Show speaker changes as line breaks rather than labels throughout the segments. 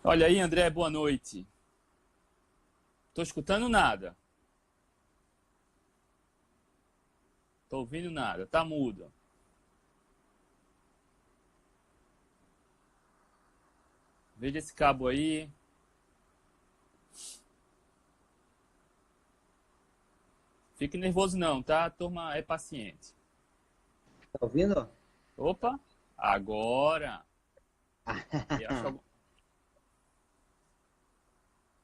Olha aí, André, boa noite. Tô escutando nada. Tô ouvindo nada. Tá mudo. Veja esse cabo aí. Fique nervoso não, tá? A turma é paciente.
Tá ouvindo?
Opa, agora. Eu acho algum...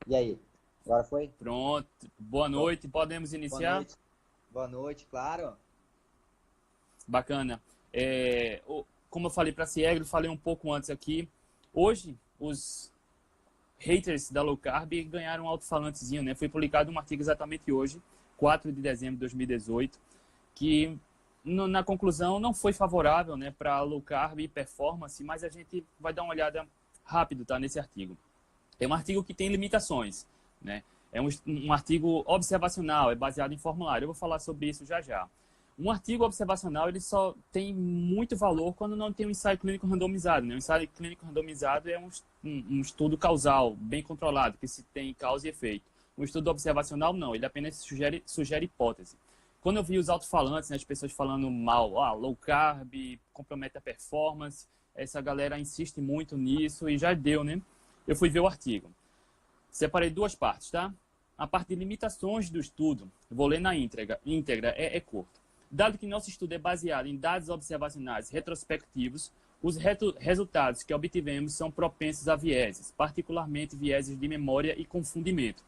E aí? Agora foi?
Pronto. Boa
Tô.
noite. Podemos
Boa
iniciar?
noite. Boa noite, claro.
Bacana. Como eu falei para a Ciegro, falei um pouco antes aqui. Hoje, os haters da low carb ganharam um alto-falantezinho, né? Foi publicado um artigo exatamente hoje, 4 de dezembro de 2018, que na conclusão não foi favorável, né, para low carb e performance, mas a gente vai dar uma olhada rápido, tá, nesse artigo. É um artigo que tem limitações, né? É um artigo observacional, é baseado em formulário. Eu vou falar sobre isso já já. Um artigo observacional ele só tem muito valor quando não tem um ensaio clínico randomizado. Né? Um ensaio clínico randomizado é um estudo causal, bem controlado, que se tem causa e efeito. Um estudo observacional, não, ele apenas sugere hipótese. Quando eu vi os alto-falantes, né, as pessoas falando mal, low carb, compromete a performance, essa galera insiste muito nisso e já deu, né? Eu fui ver o artigo. Separei duas partes, tá? A parte de limitações do estudo, vou ler na íntegra é curto. Dado que nosso estudo é baseado em dados observacionais retrospectivos, os resultados que obtivemos são propensos a vieses, particularmente vieses de memória e confundimento.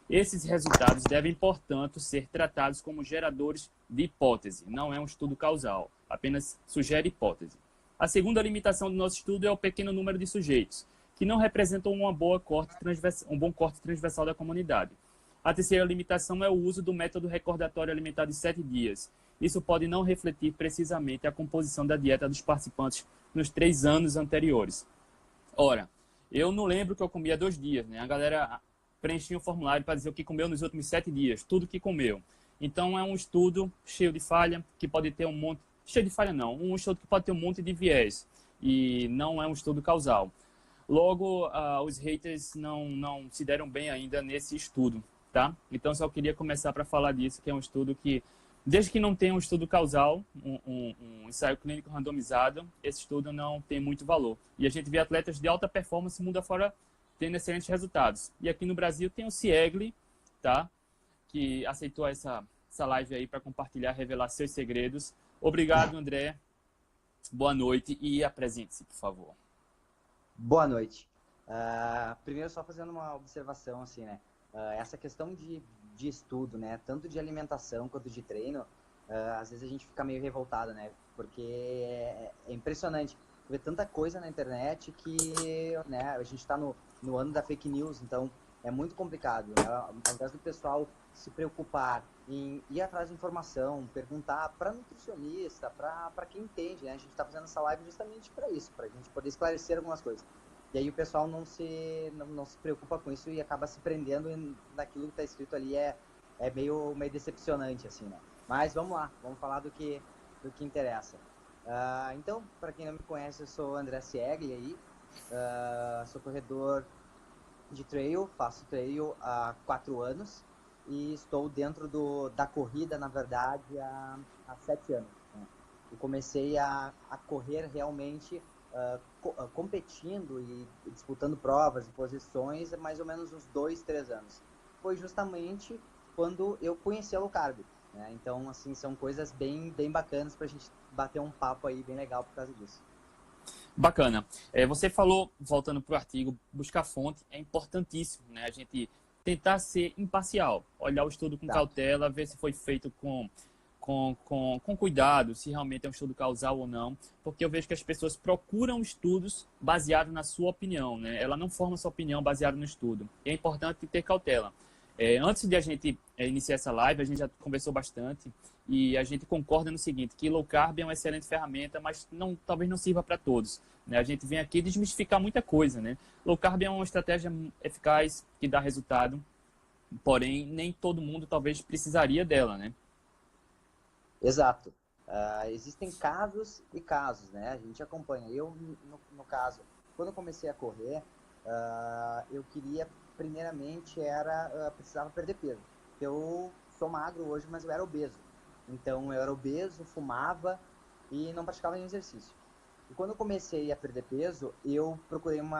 Esses resultados devem, portanto, ser tratados como geradores de hipótese, não é um estudo causal, apenas sugere hipótese. A segunda limitação do nosso estudo é o pequeno número de sujeitos, que não representam um bom corte transversal da comunidade. A terceira limitação é o uso do método recordatório alimentar de 7 dias. Isso pode não refletir precisamente a composição da dieta dos participantes nos 3 anos anteriores. Ora, eu não lembro que eu comia 2 dias, né? A galera preenchia o formulário para dizer o que comeu nos últimos 7 dias, tudo que comeu. Então é um estudo cheio de falha, que pode ter um monte... Cheio de falha não, um estudo que pode ter um monte de viés. E não é um estudo causal. Logo, os haters não se deram bem ainda nesse estudo, tá? Então, só queria começar para falar disso, que é um estudo que, desde que não tenha um estudo causal, um ensaio clínico randomizado, esse estudo não tem muito valor. E a gente vê atletas de alta performance mundo afora tendo excelentes resultados. E aqui no Brasil tem o Ciegli, tá? Que aceitou essa live aí para compartilhar, revelar seus segredos. Obrigado, André. Boa noite e apresente-se, por favor.
Boa noite. Primeiro, só fazendo uma observação, assim, né? Essa questão de estudo, né? Tanto de alimentação quanto de treino, às vezes a gente fica meio revoltado, né? Porque é impressionante ver tanta coisa na internet que, né, a gente está no ano da fake news, então é muito complicado. Ao invés do pessoal se preocupar em ir atrás de informação, perguntar para nutricionista, para quem entende, né? A gente está fazendo essa live justamente para isso, para a gente poder esclarecer algumas coisas. E aí o pessoal não se preocupa com isso e acaba se prendendo naquilo que está escrito ali, é meio decepcionante, assim, né? Mas vamos lá, vamos falar do que interessa. Então, para quem não me conhece, eu sou o André Siegli aí, sou corredor de trail, faço trail há 4 anos e estou dentro da corrida, na verdade, há 7 anos. Né? Eu comecei a correr realmente competindo e disputando provas e posições há mais ou menos uns 2, 3 anos. Foi justamente quando eu conheci a low carb. Né? Então, assim, são coisas bem bacanas para a gente bater um papo aí bem legal por causa disso.
Bacana. Você falou, voltando para o artigo, buscar fonte é importantíssimo, né? A gente tentar ser imparcial, olhar o estudo com
Tá.
cautela, ver se foi feito com cuidado, se realmente é um estudo causal ou não, porque eu vejo que as pessoas procuram estudos baseados na sua opinião, né? Ela não forma sua opinião baseada no estudo. E é importante ter cautela. Antes de a gente iniciar essa live, a gente já conversou bastante e a gente concorda no seguinte, que low carb é uma excelente ferramenta, mas talvez não sirva para todos. Né? A gente vem aqui desmistificar muita coisa. Né? Low carb é uma estratégia eficaz que dá resultado, porém nem todo mundo talvez precisaria dela. Né?
Exato. Existem casos e casos, né? A gente acompanha. Eu, no caso, quando eu comecei a correr, eu queria, primeiramente, precisava perder peso. Eu sou magro hoje, mas eu era obeso. Então, eu era obeso, fumava e não praticava nenhum exercício. E quando eu comecei a perder peso, eu procurei um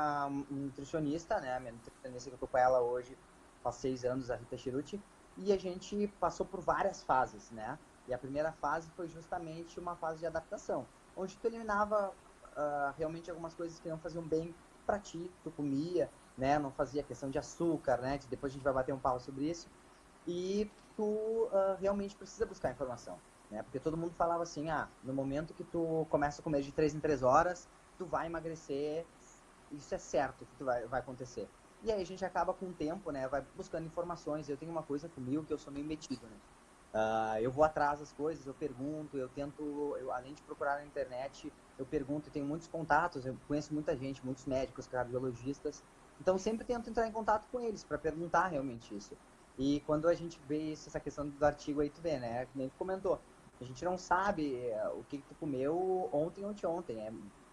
nutricionista, né? A minha nutricionista que eu tô com ela hoje, faz 6 anos, a Rita Chiruti, e a gente passou por várias fases, né? E a primeira fase foi justamente uma fase de adaptação, onde tu eliminava realmente algumas coisas que não faziam bem para ti, tu comia, né? Não fazia questão de açúcar, né? Depois a gente vai bater um papo sobre isso. E tu realmente precisa buscar informação, né? Porque todo mundo falava assim, no momento que tu começa a comer de 3 em 3 horas, tu vai emagrecer, isso é certo que vai acontecer. E aí a gente acaba com o tempo, né? Vai buscando informações. Eu tenho uma coisa comigo que eu sou meio metido, né? Eu vou atrás das coisas, eu pergunto, além de procurar na internet, eu pergunto, eu tenho muitos contatos, eu conheço muita gente, muitos médicos, cardiologistas, então sempre tento entrar em contato com eles para perguntar realmente isso. E quando a gente vê essa questão do artigo aí, tu vê, né, que nem tu comentou, a gente não sabe o que tu comeu ontem ou anteontem,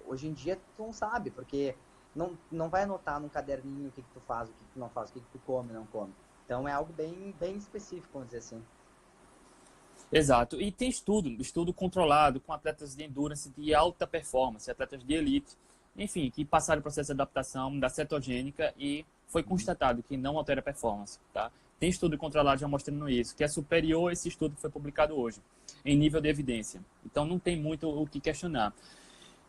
hoje em dia tu não sabe, porque não vai anotar num caderninho o que tu faz, o que tu não faz, o que tu come, não come. Então é algo bem, bem específico, vamos dizer assim.
Exato. E tem estudo controlado com atletas de endurance de alta performance, atletas de elite, enfim, que passaram o processo de adaptação da cetogênica e foi constatado que não altera a performance, tá? Tem estudo controlado já mostrando isso, que é superior a esse estudo que foi publicado hoje, em nível de evidência. Então não tem muito o que questionar.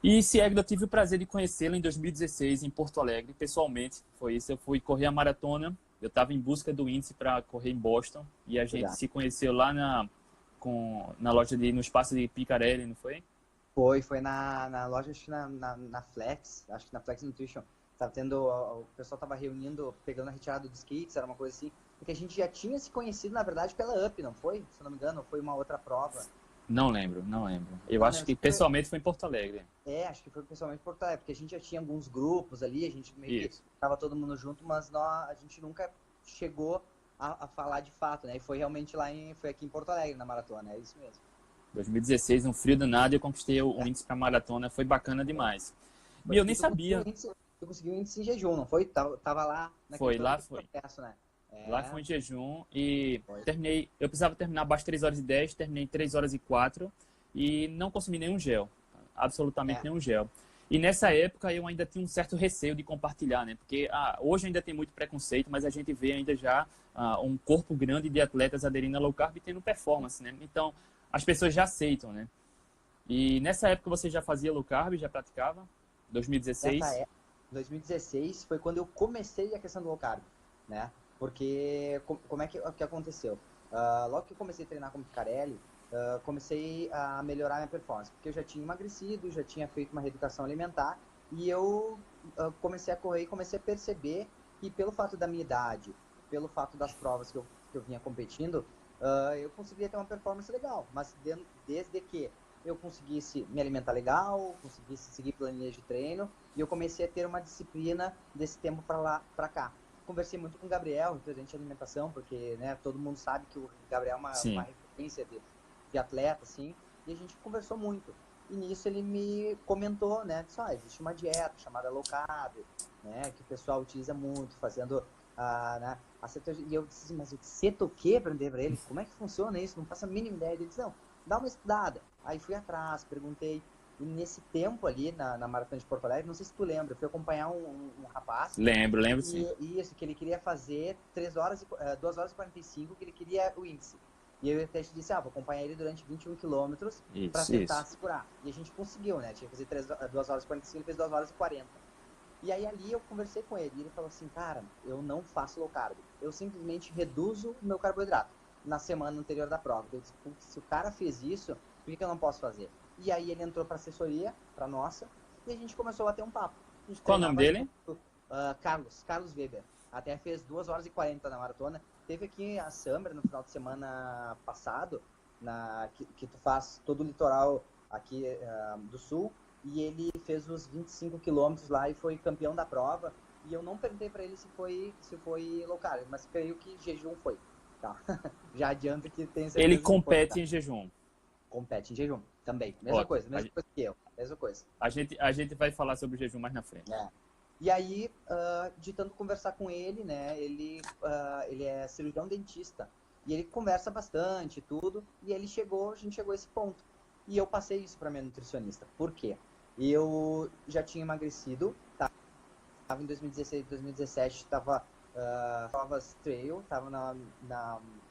E Siegdo, eu tive o prazer de conhecê-la em 2016 em Porto Alegre, pessoalmente. Foi isso, eu fui correr a maratona, eu estava em busca do índice para correr em Boston e a gente se conheceu lá na loja no espaço de Picarelli, não foi?
Foi na loja, acho que na Flex, acho que na Flex Nutrition. Tava tendo, o pessoal tava reunindo, pegando a retirada dos kits, era uma coisa assim. Porque a gente já tinha se conhecido, na verdade, pela UP, não foi? Se não me engano, foi uma outra prova.
Não lembro, não lembro. Eu
Não
acho
lembro.
que pessoalmente foi em Porto Alegre.
Acho que foi pessoalmente por Porto Alegre, porque a gente já tinha alguns grupos ali, a gente meio que
Isso.
tava todo mundo junto, mas a gente nunca chegou a falar de fato, né? E foi realmente foi aqui em Porto Alegre, na maratona, é isso mesmo.
2016, um frio danado, eu conquistei o índice para maratona, foi bacana demais. E eu nem
E
sabia.
tu conseguiu o índice em jejum, não foi? Tava lá naquele
Foi,
todo
lá
aquele
foi.
processo, né?
Lá foi em jejum e
Foi.
terminei. Eu precisava terminar abaixo de 3 horas e 10, terminei em 3 horas e 4 e não consumi nenhum gel. Absolutamente nenhum gel. E nessa época eu ainda tinha um certo receio de compartilhar, né? Porque hoje ainda tem muito preconceito, mas a gente vê ainda já um corpo grande de atletas aderindo a low carb e tendo performance, né? Então as pessoas já aceitam, né? E nessa época você já fazia low carb, já praticava? 2016?
2016 foi quando eu comecei a questão do low carb, né? Porque como é que aconteceu? Logo que eu comecei a treinar com o Picarelli, comecei a melhorar minha performance, porque eu já tinha emagrecido, já tinha feito uma reeducação alimentar e eu comecei a correr e comecei a perceber que pelo fato da minha idade, pelo fato das provas que eu vinha competindo, eu conseguia ter uma performance legal, mas desde que eu conseguisse me alimentar legal, conseguisse seguir planilhas de treino, e eu comecei a ter uma disciplina desse tempo para cá. Conversei muito com o Gabriel, referente à alimentação, porque né, todo mundo sabe que o Gabriel é uma referência de atleta, assim, e a gente conversou muito. E nisso ele me comentou, né, disse, existe uma dieta chamada low carb, né, que o pessoal utiliza muito, fazendo né, a cetogênica. E eu disse, mas o ceto o quê? Aprender para ele, como é que funciona isso? Não faço a mínima ideia. Ele disse, não, dá uma estudada. Aí fui atrás, perguntei. E nesse tempo ali, na Maratona de Porto Alegre, não sei se tu lembra, eu fui acompanhar um rapaz.
Lembro sim.
E isso, que ele queria fazer 2 horas e 45, que ele queria o índice. E eu até te disse, vou acompanhar ele durante 21 quilômetros para tentar segurar. E a gente conseguiu, né? Tinha que fazer 2 horas e 45, ele fez 2 horas e 40. E aí ali eu conversei com ele, e ele falou assim, cara, eu não faço low carb. Eu simplesmente reduzo o meu carboidrato na semana anterior da prova. Eu disse, se o cara fez isso, por que eu não posso fazer? E aí ele entrou para assessoria, para nossa, e a gente começou a bater um papo.
Qual o nome dele?
Carlos Weber. Até fez 2 horas e 40 na maratona. Teve aqui a Summer no final de semana passado, que tu faz todo o litoral aqui do sul, e ele fez os 25 quilômetros lá e foi campeão da prova. E eu não perguntei para ele se foi low carb, mas creio que jejum foi. Tá. Já adianto que tem certeza.
Ele compete em jejum.
Compete em jejum também. Mesma coisa que eu. Mesma coisa.
A gente vai falar sobre o jejum mais na frente.
E aí, de tanto conversar com ele, né, ele é cirurgião dentista, e ele conversa bastante, tudo, e a gente chegou a esse ponto. E eu passei isso para minha nutricionista. Por quê? Eu já tinha emagrecido, estava em 2016, 2017, estava provas trail, estava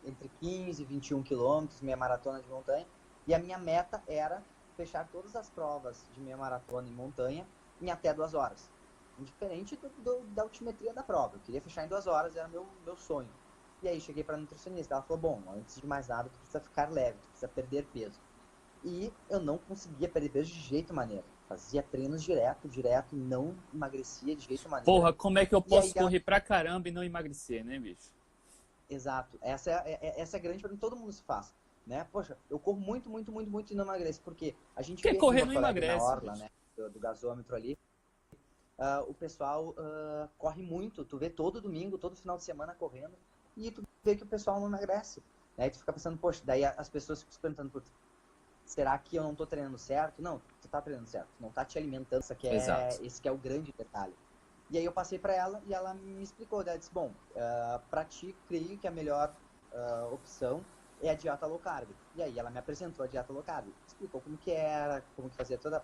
entre 15 e 21 quilômetros, minha maratona de montanha, e a minha meta era fechar todas as provas de minha maratona em montanha em até 2 horas. Indiferente da altimetria da prova, eu queria fechar em 2 horas, era meu sonho. E aí cheguei para a nutricionista, ela falou, bom, antes de mais nada, tu precisa ficar leve, tu precisa perder peso. E eu não conseguia perder peso de jeito maneira. Fazia treinos direto, não emagrecia de jeito maneira.
Porra, como é que eu
E aí
posso correr pra caramba e não emagrecer, né, bicho?
exato. Essa é a grande pergunta que todo mundo se faz. Né? Poxa, eu corro muito, muito, muito, muito e não emagreço. Porque a gente
Porque
vê aqui em
correr não
Porto Alegre, na
emagrece,
Orla,
bicho.
né? Do gasômetro ali, o pessoal corre muito. Tu vê todo domingo, todo final de semana correndo. E tu vê que o pessoal não emagrece. Né? E tu fica pensando, poxa, daí as pessoas ficam se perguntando, será que eu não tô treinando certo? Não, tu tá treinando certo. Tu não tá te alimentando.
Exato.
Esse que é o grande detalhe. E aí eu passei para ela e ela me explicou. Ela disse, bom, para ti, creio que a melhor opção é a dieta low carb. E aí ela me apresentou a dieta low carb. Explicou como que era, como que fazia toda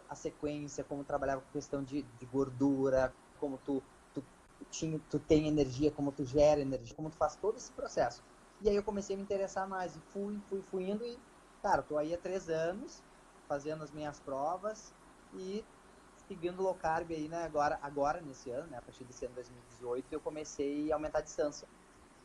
a sequência, como trabalhava com questão de gordura, como tu tem energia, como tu gera energia, como tu faz todo esse processo. E aí eu comecei a me interessar mais e fui indo e, cara, tô aí há 3 anos fazendo as minhas provas e seguindo low carb aí, né? Agora nesse ano, né? A partir desse ano 2018, eu comecei a aumentar a distância.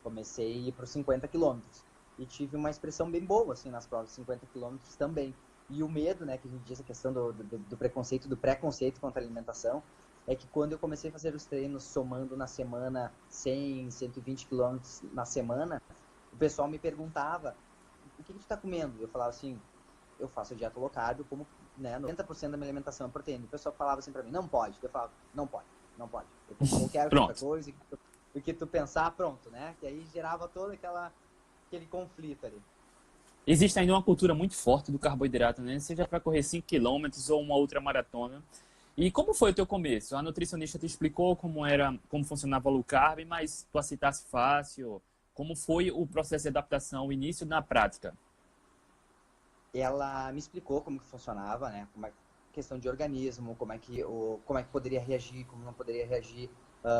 Comecei a ir para os 50 quilômetros. E tive uma expressão bem boa, assim, nas provas, 50 quilômetros também. E o medo, né, que a gente diz, a questão do preconceito, do preconceito contra a alimentação, é que quando eu comecei a fazer os treinos somando na semana 100, 120 quilômetros na semana, o pessoal me perguntava, o que tu tá comendo? Eu falava assim, eu faço dieta low carb, eu como, né, 90% da minha alimentação é proteína. O pessoal falava assim pra mim, não pode. Eu falava, não pode, não pode. Eu como qualquer outra
Pronto.
coisa, o que tu pensar, pronto, né? Que aí gerava todo aquele conflito ali.
Existe ainda uma cultura muito forte do carboidrato, né? Seja para correr 5 quilômetros ou uma outra maratona. E como foi o teu começo? A nutricionista te explicou como funcionava o low carb, mas tu aceitasse fácil? Como foi o processo de adaptação, o início na prática?
Ela me explicou como que funcionava, né? Como é questão de organismo, como é que poderia reagir, como não poderia reagir,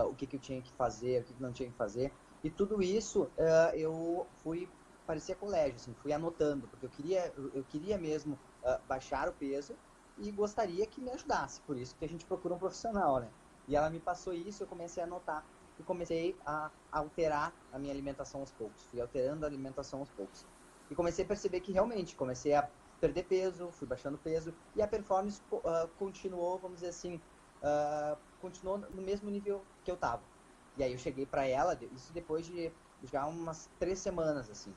o que eu tinha que fazer, o que não tinha que fazer. E tudo isso eu parecia colégio, assim, fui anotando, porque eu queria mesmo baixar o peso e gostaria que me ajudasse, por isso que a gente procura um profissional, né? E ela me passou isso, eu comecei a anotar e comecei a alterar a minha alimentação aos poucos, fui alterando a alimentação aos poucos. E comecei a perceber que realmente, comecei a perder peso, fui baixando peso, e a performance continuou, vamos dizer assim, continuou no mesmo nível que eu tava. E aí eu cheguei para ela, isso depois de já umas 3 semanas, assim.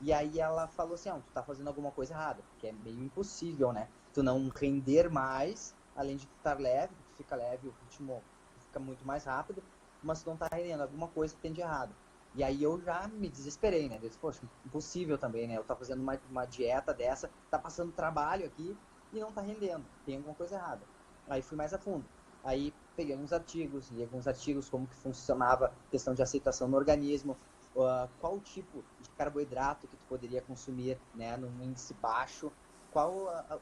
E aí ela falou assim, tu tá fazendo alguma coisa errada, porque é meio impossível, né? Tu não render mais, além de tu estar leve, tu fica leve, o ritmo fica muito mais rápido, mas tu não tá rendendo, alguma coisa tem de errado. E aí eu já me desesperei, né? Eu disse, poxa, impossível também, né? Eu tá fazendo uma dieta dessa, tá passando trabalho aqui e não tá rendendo, tem alguma coisa errada. Aí fui mais a fundo. Aí peguei alguns artigos, li alguns artigos, como que funcionava a questão de aceitação no organismo, qual o tipo de carboidrato que tu poderia consumir, né, num índice baixo, qual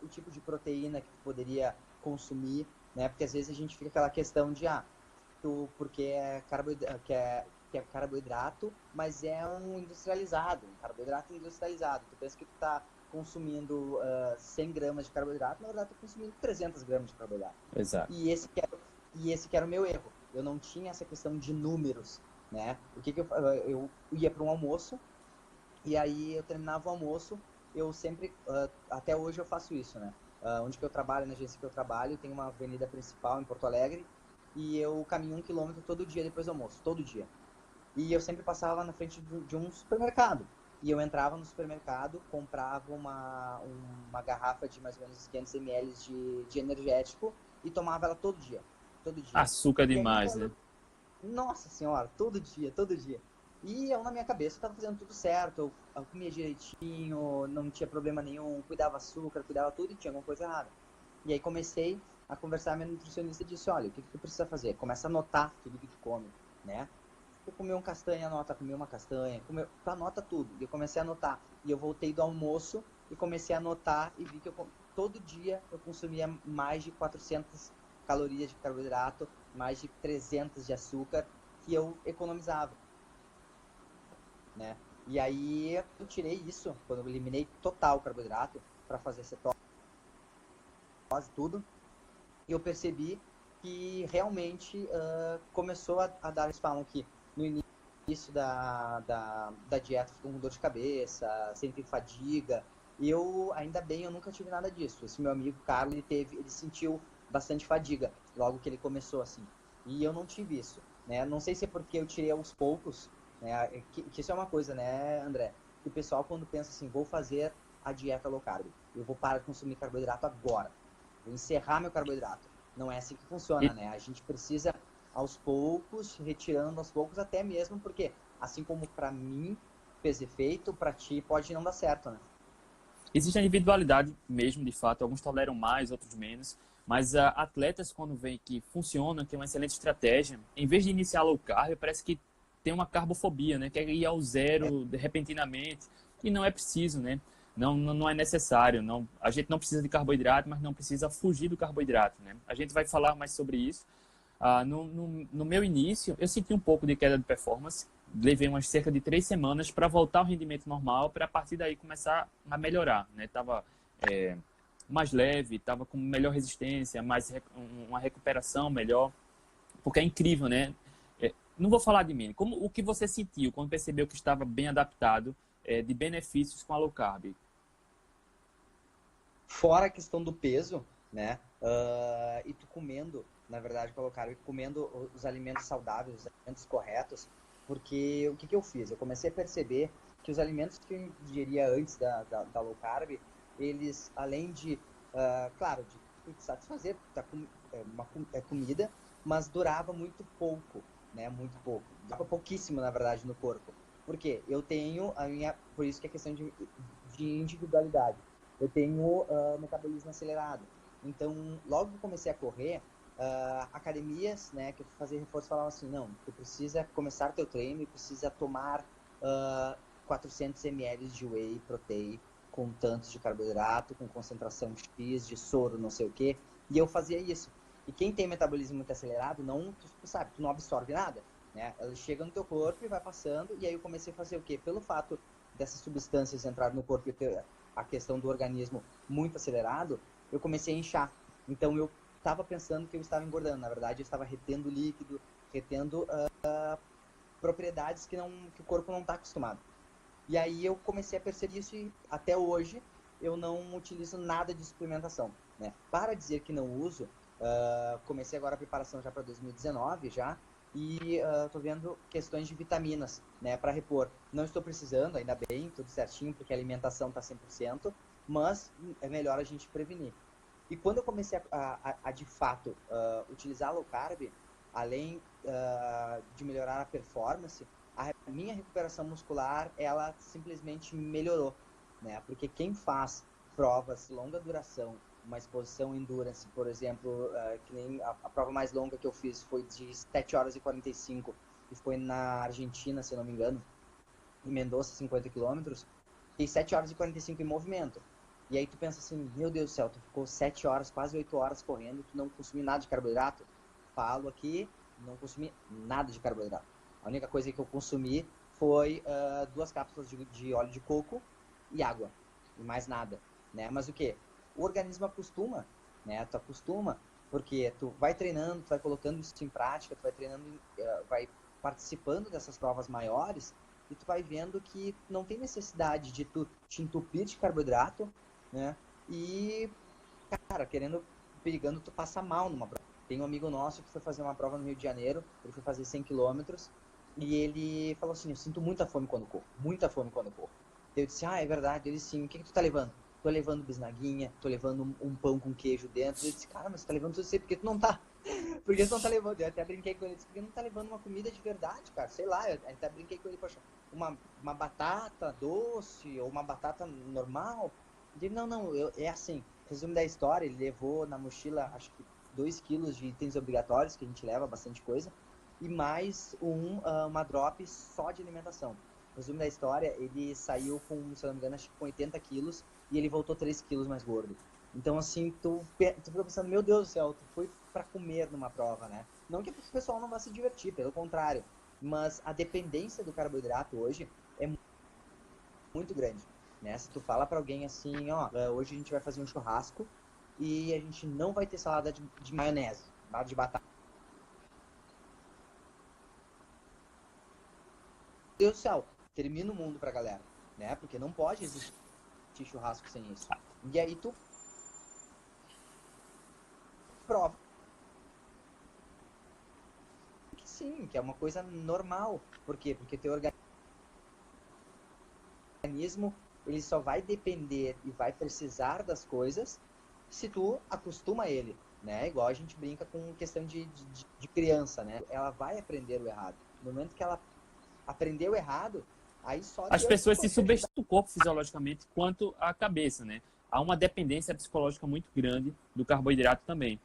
o tipo de proteína que tu poderia consumir, né, porque às vezes a gente fica aquela questão de, porque que é carboidrato, mas é um carboidrato industrializado. Tu pensa que tu tá consumindo 100 gramas de carboidrato, na verdade tu tá consumindo 300 gramas de carboidrato.
Exato.
E esse que era o meu erro. Eu não tinha essa questão de números, né? O que eu ia para um almoço e aí eu terminava o almoço, eu sempre, até hoje eu faço isso, né? Onde que eu trabalho, na agência que eu trabalho, tem uma avenida principal em Porto Alegre e eu caminho 1 quilômetro todo dia depois do almoço, todo dia. E eu sempre passava na frente de um supermercado. E eu entrava no supermercado, comprava uma garrafa de mais ou menos 500 ml de energético e tomava ela todo dia. Todo dia.
Açúcar
E aí,
demais,
quando
né?
nossa senhora, todo dia, todo dia. E eu, na minha cabeça, estava fazendo tudo certo. Eu comia direitinho, não tinha problema nenhum, cuidava açúcar, cuidava tudo e tinha alguma coisa errada. E aí comecei a conversar, minha nutricionista disse, olha, o que tu precisa fazer? Começa a anotar tudo que tu come, né? Tu comeu uma castanha, anota, comeu uma castanha, tu anota tudo. E eu comecei a anotar. E eu voltei do almoço e comecei a anotar e vi que todo dia eu consumia mais de 400 calorias de carboidrato, mais de 300 de açúcar, que eu economizava, né? E aí eu tirei isso, quando eu eliminei total o carboidrato, para fazer cetose e tudo, e eu percebi que realmente começou a dar, eles falam que no início da dieta ficou com dor de cabeça, sempre fadiga, e eu, ainda bem, eu nunca tive nada disso. Esse meu amigo Carlos, ele sentiu bastante fadiga logo que ele começou assim, e eu não tive isso, né? Não sei se é porque eu tirei aos poucos, né? Que isso é uma coisa, né, André? Que o pessoal, quando pensa assim, vou fazer a dieta low carb, eu vou parar de consumir carboidrato agora, vou encerrar meu carboidrato. Não é assim que funciona,
E
né? A gente precisa, aos poucos, retirando aos poucos, até mesmo porque, assim como para mim fez efeito, para ti pode não dar certo, né?
existe a individualidade mesmo, de fato. Alguns toleram mais, outros menos. Mas atletas, quando veem que funciona, que é uma excelente estratégia, em vez de iniciar low carb, parece que tem uma carbofobia, né? Quer ir ao zero repentinamente. E não é preciso, né? Não é necessário. Não, a gente não precisa de carboidrato, mas não precisa fugir do carboidrato, né? A gente vai falar mais sobre isso. No meu início, eu senti um pouco de queda de performance. Levei umas cerca de 3 semanas para voltar ao rendimento normal, para a partir daí começar a melhorar, né? Tava mais leve, tava com melhor resistência, uma recuperação melhor, porque é incrível, né? Não vou falar de mim. O que você sentiu quando percebeu que estava bem adaptado de benefícios com a low carb?
Fora a questão do peso, né? E tu comendo, na verdade, colocaram, comendo os alimentos saudáveis, os alimentos corretos, porque o que eu fiz? Eu comecei a perceber que os alimentos que eu ingeria antes da low carb, eles, além de, claro, de te satisfazer, comida, mas durava muito pouco, né? Muito pouco. Durava pouquíssimo, na verdade, no corpo. Por quê? Eu tenho a minha, por isso que é questão de individualidade. Eu tenho metabolismo acelerado. Então, logo que eu comecei a correr, academias, né, que eu fui fazer reforço, falavam assim, não, tu precisa começar teu treino e precisa tomar 400 ml de whey protein com tantos de carboidrato, com concentração X de soro, não sei o quê. E eu fazia isso. E quem tem metabolismo muito acelerado, tu sabe, tu não absorve nada, né? Ela chega no teu corpo e vai passando, e aí eu comecei a fazer o quê? Pelo fato dessas substâncias entrar no corpo e ter a questão do organismo muito acelerado, eu comecei a inchar. Então eu estava pensando que eu estava engordando. Na verdade, eu estava retendo líquido, retendo propriedades que o corpo não está acostumado. E aí eu comecei a perceber isso e até hoje eu não utilizo nada de suplementação, né? Para dizer que não uso, comecei agora a preparação já para 2019 já, e tô vendo questões de vitaminas, né, para repor. Não estou precisando, ainda bem, tudo certinho, porque a alimentação está 100%, mas é melhor a gente prevenir. E quando eu comecei a de fato, utilizar low carb, além de melhorar a performance, a minha recuperação muscular, ela simplesmente melhorou, né? Porque quem faz provas longa duração, uma exposição endurance, por exemplo, que nem a prova mais longa que eu fiz foi de 7 horas e 45 e foi na Argentina, se eu não me engano, em Mendoza, 50 quilômetros, fiquei 7 horas e 45 em movimento. E aí tu pensa assim, meu Deus do céu, tu ficou 7 horas, quase 8 horas correndo, tu não consumiu nada de carboidrato? Falo aqui, não consumi nada de carboidrato. A única coisa que eu consumi foi 2 cápsulas de óleo de coco e água, e mais nada, né? Mas o que? O organismo acostuma, né? Tu acostuma, porque tu vai treinando, tu vai colocando isso em prática, tu vai treinando, vai participando dessas provas maiores, e tu vai vendo que não tem necessidade de tu te entupir de carboidrato, né? E, cara, perigando tu passar mal numa prova. Tem um amigo nosso que foi fazer uma prova no Rio de Janeiro, ele foi fazer 100 quilômetros, e ele falou assim, eu sinto muita fome quando corro, muita fome quando corro. Eu disse, é verdade. Ele sim, o que tu tá levando? Tô levando bisnaguinha, tô levando um pão com queijo dentro. Ele disse, cara, mas tu tá levando tudo isso aí, por que tu não tá? Por que tu não tá levando? Eu até brinquei com ele, disse, por que não tá levando uma comida de verdade, cara? Sei lá, eu até brinquei com ele, poxa, uma batata doce ou uma batata normal. Ele, não, é assim, resumo da história, ele levou na mochila, acho que 2 quilos de itens obrigatórios, que a gente leva bastante coisa, e mais uma drop só de alimentação. Resumo da história, ele saiu com, se eu não me engano, acho que com 80 quilos, e ele voltou 3 quilos mais gordo. Então, assim, tu fica pensando, meu Deus do céu, tu foi pra comer numa prova, né? Não que o pessoal não vá se divertir, pelo contrário. Mas a dependência do carboidrato hoje é muito grande, né? Se tu fala pra alguém assim, ó, hoje a gente vai fazer um churrasco e a gente não vai ter salada de maionese, de batata. Meu Deus do céu, termina o mundo pra galera, né? Porque não pode existir churrasco sem isso. E aí tu prova que sim, que é uma coisa normal. Por quê? Porque teu organismo ele só vai depender e vai precisar das coisas se tu acostuma ele, né? Igual a gente brinca com questão de criança, né? Ela vai aprender o errado. No momento que ela aprendeu errado, aí só
As pessoas se subestimam o corpo fisiologicamente quanto à cabeça, né? Há uma dependência psicológica muito grande do carboidrato também.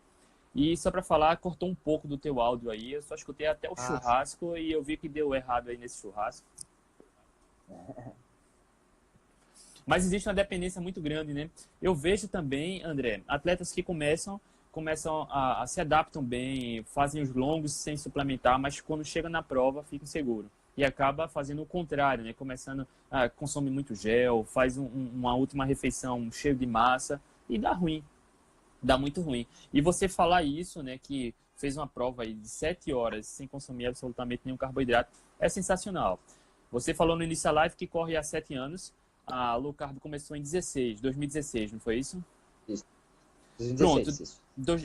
E só para falar, cortou um pouco do teu áudio aí, eu só escutei até o churrasco sim. E eu vi que deu errado aí nesse churrasco. Mas existe uma dependência muito grande, né? Eu vejo também, André, atletas que começam a se adaptam bem, fazem os longos sem suplementar, mas quando chega na prova ficam seguros. E acaba fazendo o contrário, né? Começando a consumir muito gel, faz uma última refeição cheio de massa e dá ruim. Dá muito ruim. E você falar isso, né, que fez uma prova aí de 7 horas sem consumir absolutamente nenhum carboidrato, é sensacional. Você falou no início da live que corre há 7 anos, a low carb começou em 2016, não foi isso?
Isso. 2016,
pronto,
isso.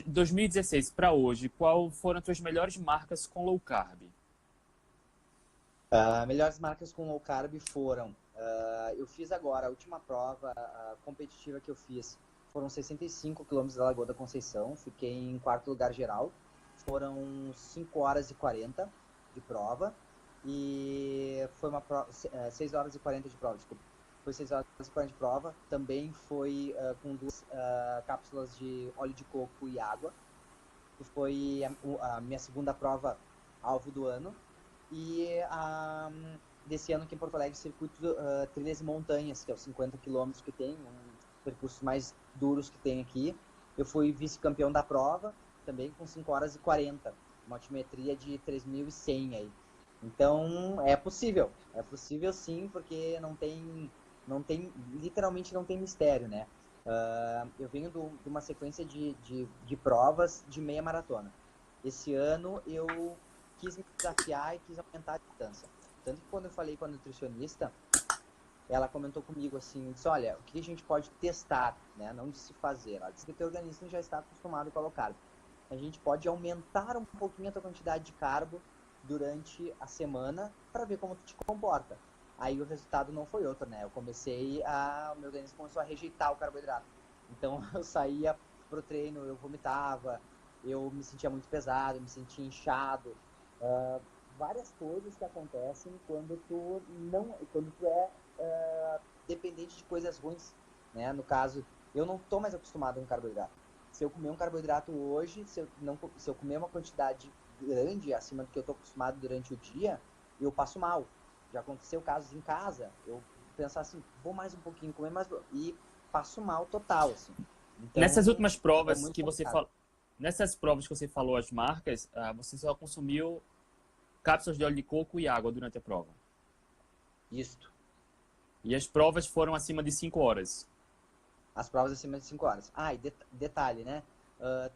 2016 para hoje, qual foram as tuas melhores marcas com low carb?
Melhores marcas com low carb foram, eu fiz agora, a última prova competitiva que eu fiz, foram 65 quilômetros da Lagoa da Conceição, fiquei em 4º lugar geral, foram 5 horas e 40 de prova, e foi uma prova, 6 horas e 40 de prova, desculpa. Foi 6 horas e 40 de prova, também foi com 2 cápsulas de óleo de coco e água, que foi a minha segunda prova alvo do ano, e desse ano aqui em Porto Alegre, circuito Trilhas e Montanhas, que é os 50 quilômetros que tem, um dos percursos mais duros que tem aqui. Eu fui vice-campeão da prova, também com 5 horas e 40, uma altimetria de 3.100 aí. Então, é possível sim, porque literalmente não tem mistério, né? Eu venho de uma sequência de provas de meia maratona. Esse ano eu quis me desafiar e quis aumentar a distância. Tanto que quando eu falei com a nutricionista, ela comentou comigo assim, disse, olha, o que a gente pode testar, né? Não de se fazer. Ela disse que o teu organismo já está acostumado com a low carb. A gente pode aumentar um pouquinho a tua quantidade de carbo durante a semana para ver como tu te comporta. Aí o resultado não foi outro, né? O meu organismo começou a rejeitar o carboidrato. Então eu saía pro treino, eu vomitava, eu me sentia muito pesado, me sentia inchado. Várias coisas que acontecem quando tu é dependente de coisas ruins, né? No caso, eu não tô mais acostumado com carboidrato. Se eu comer um carboidrato hoje, se eu comer uma quantidade grande acima do que eu tô acostumado durante o dia, eu passo mal. Já aconteceu casos em casa, eu pensar assim, vou mais um pouquinho, comer mais, e passo mal total, assim. Então,
nessas últimas provas
que você falou,
nessas provas que você falou as marcas, você só consumiu cápsulas de óleo de coco e água durante a prova?
Isto.
E as provas foram acima de 5 horas?
As provas acima de 5 horas. E detalhe, né?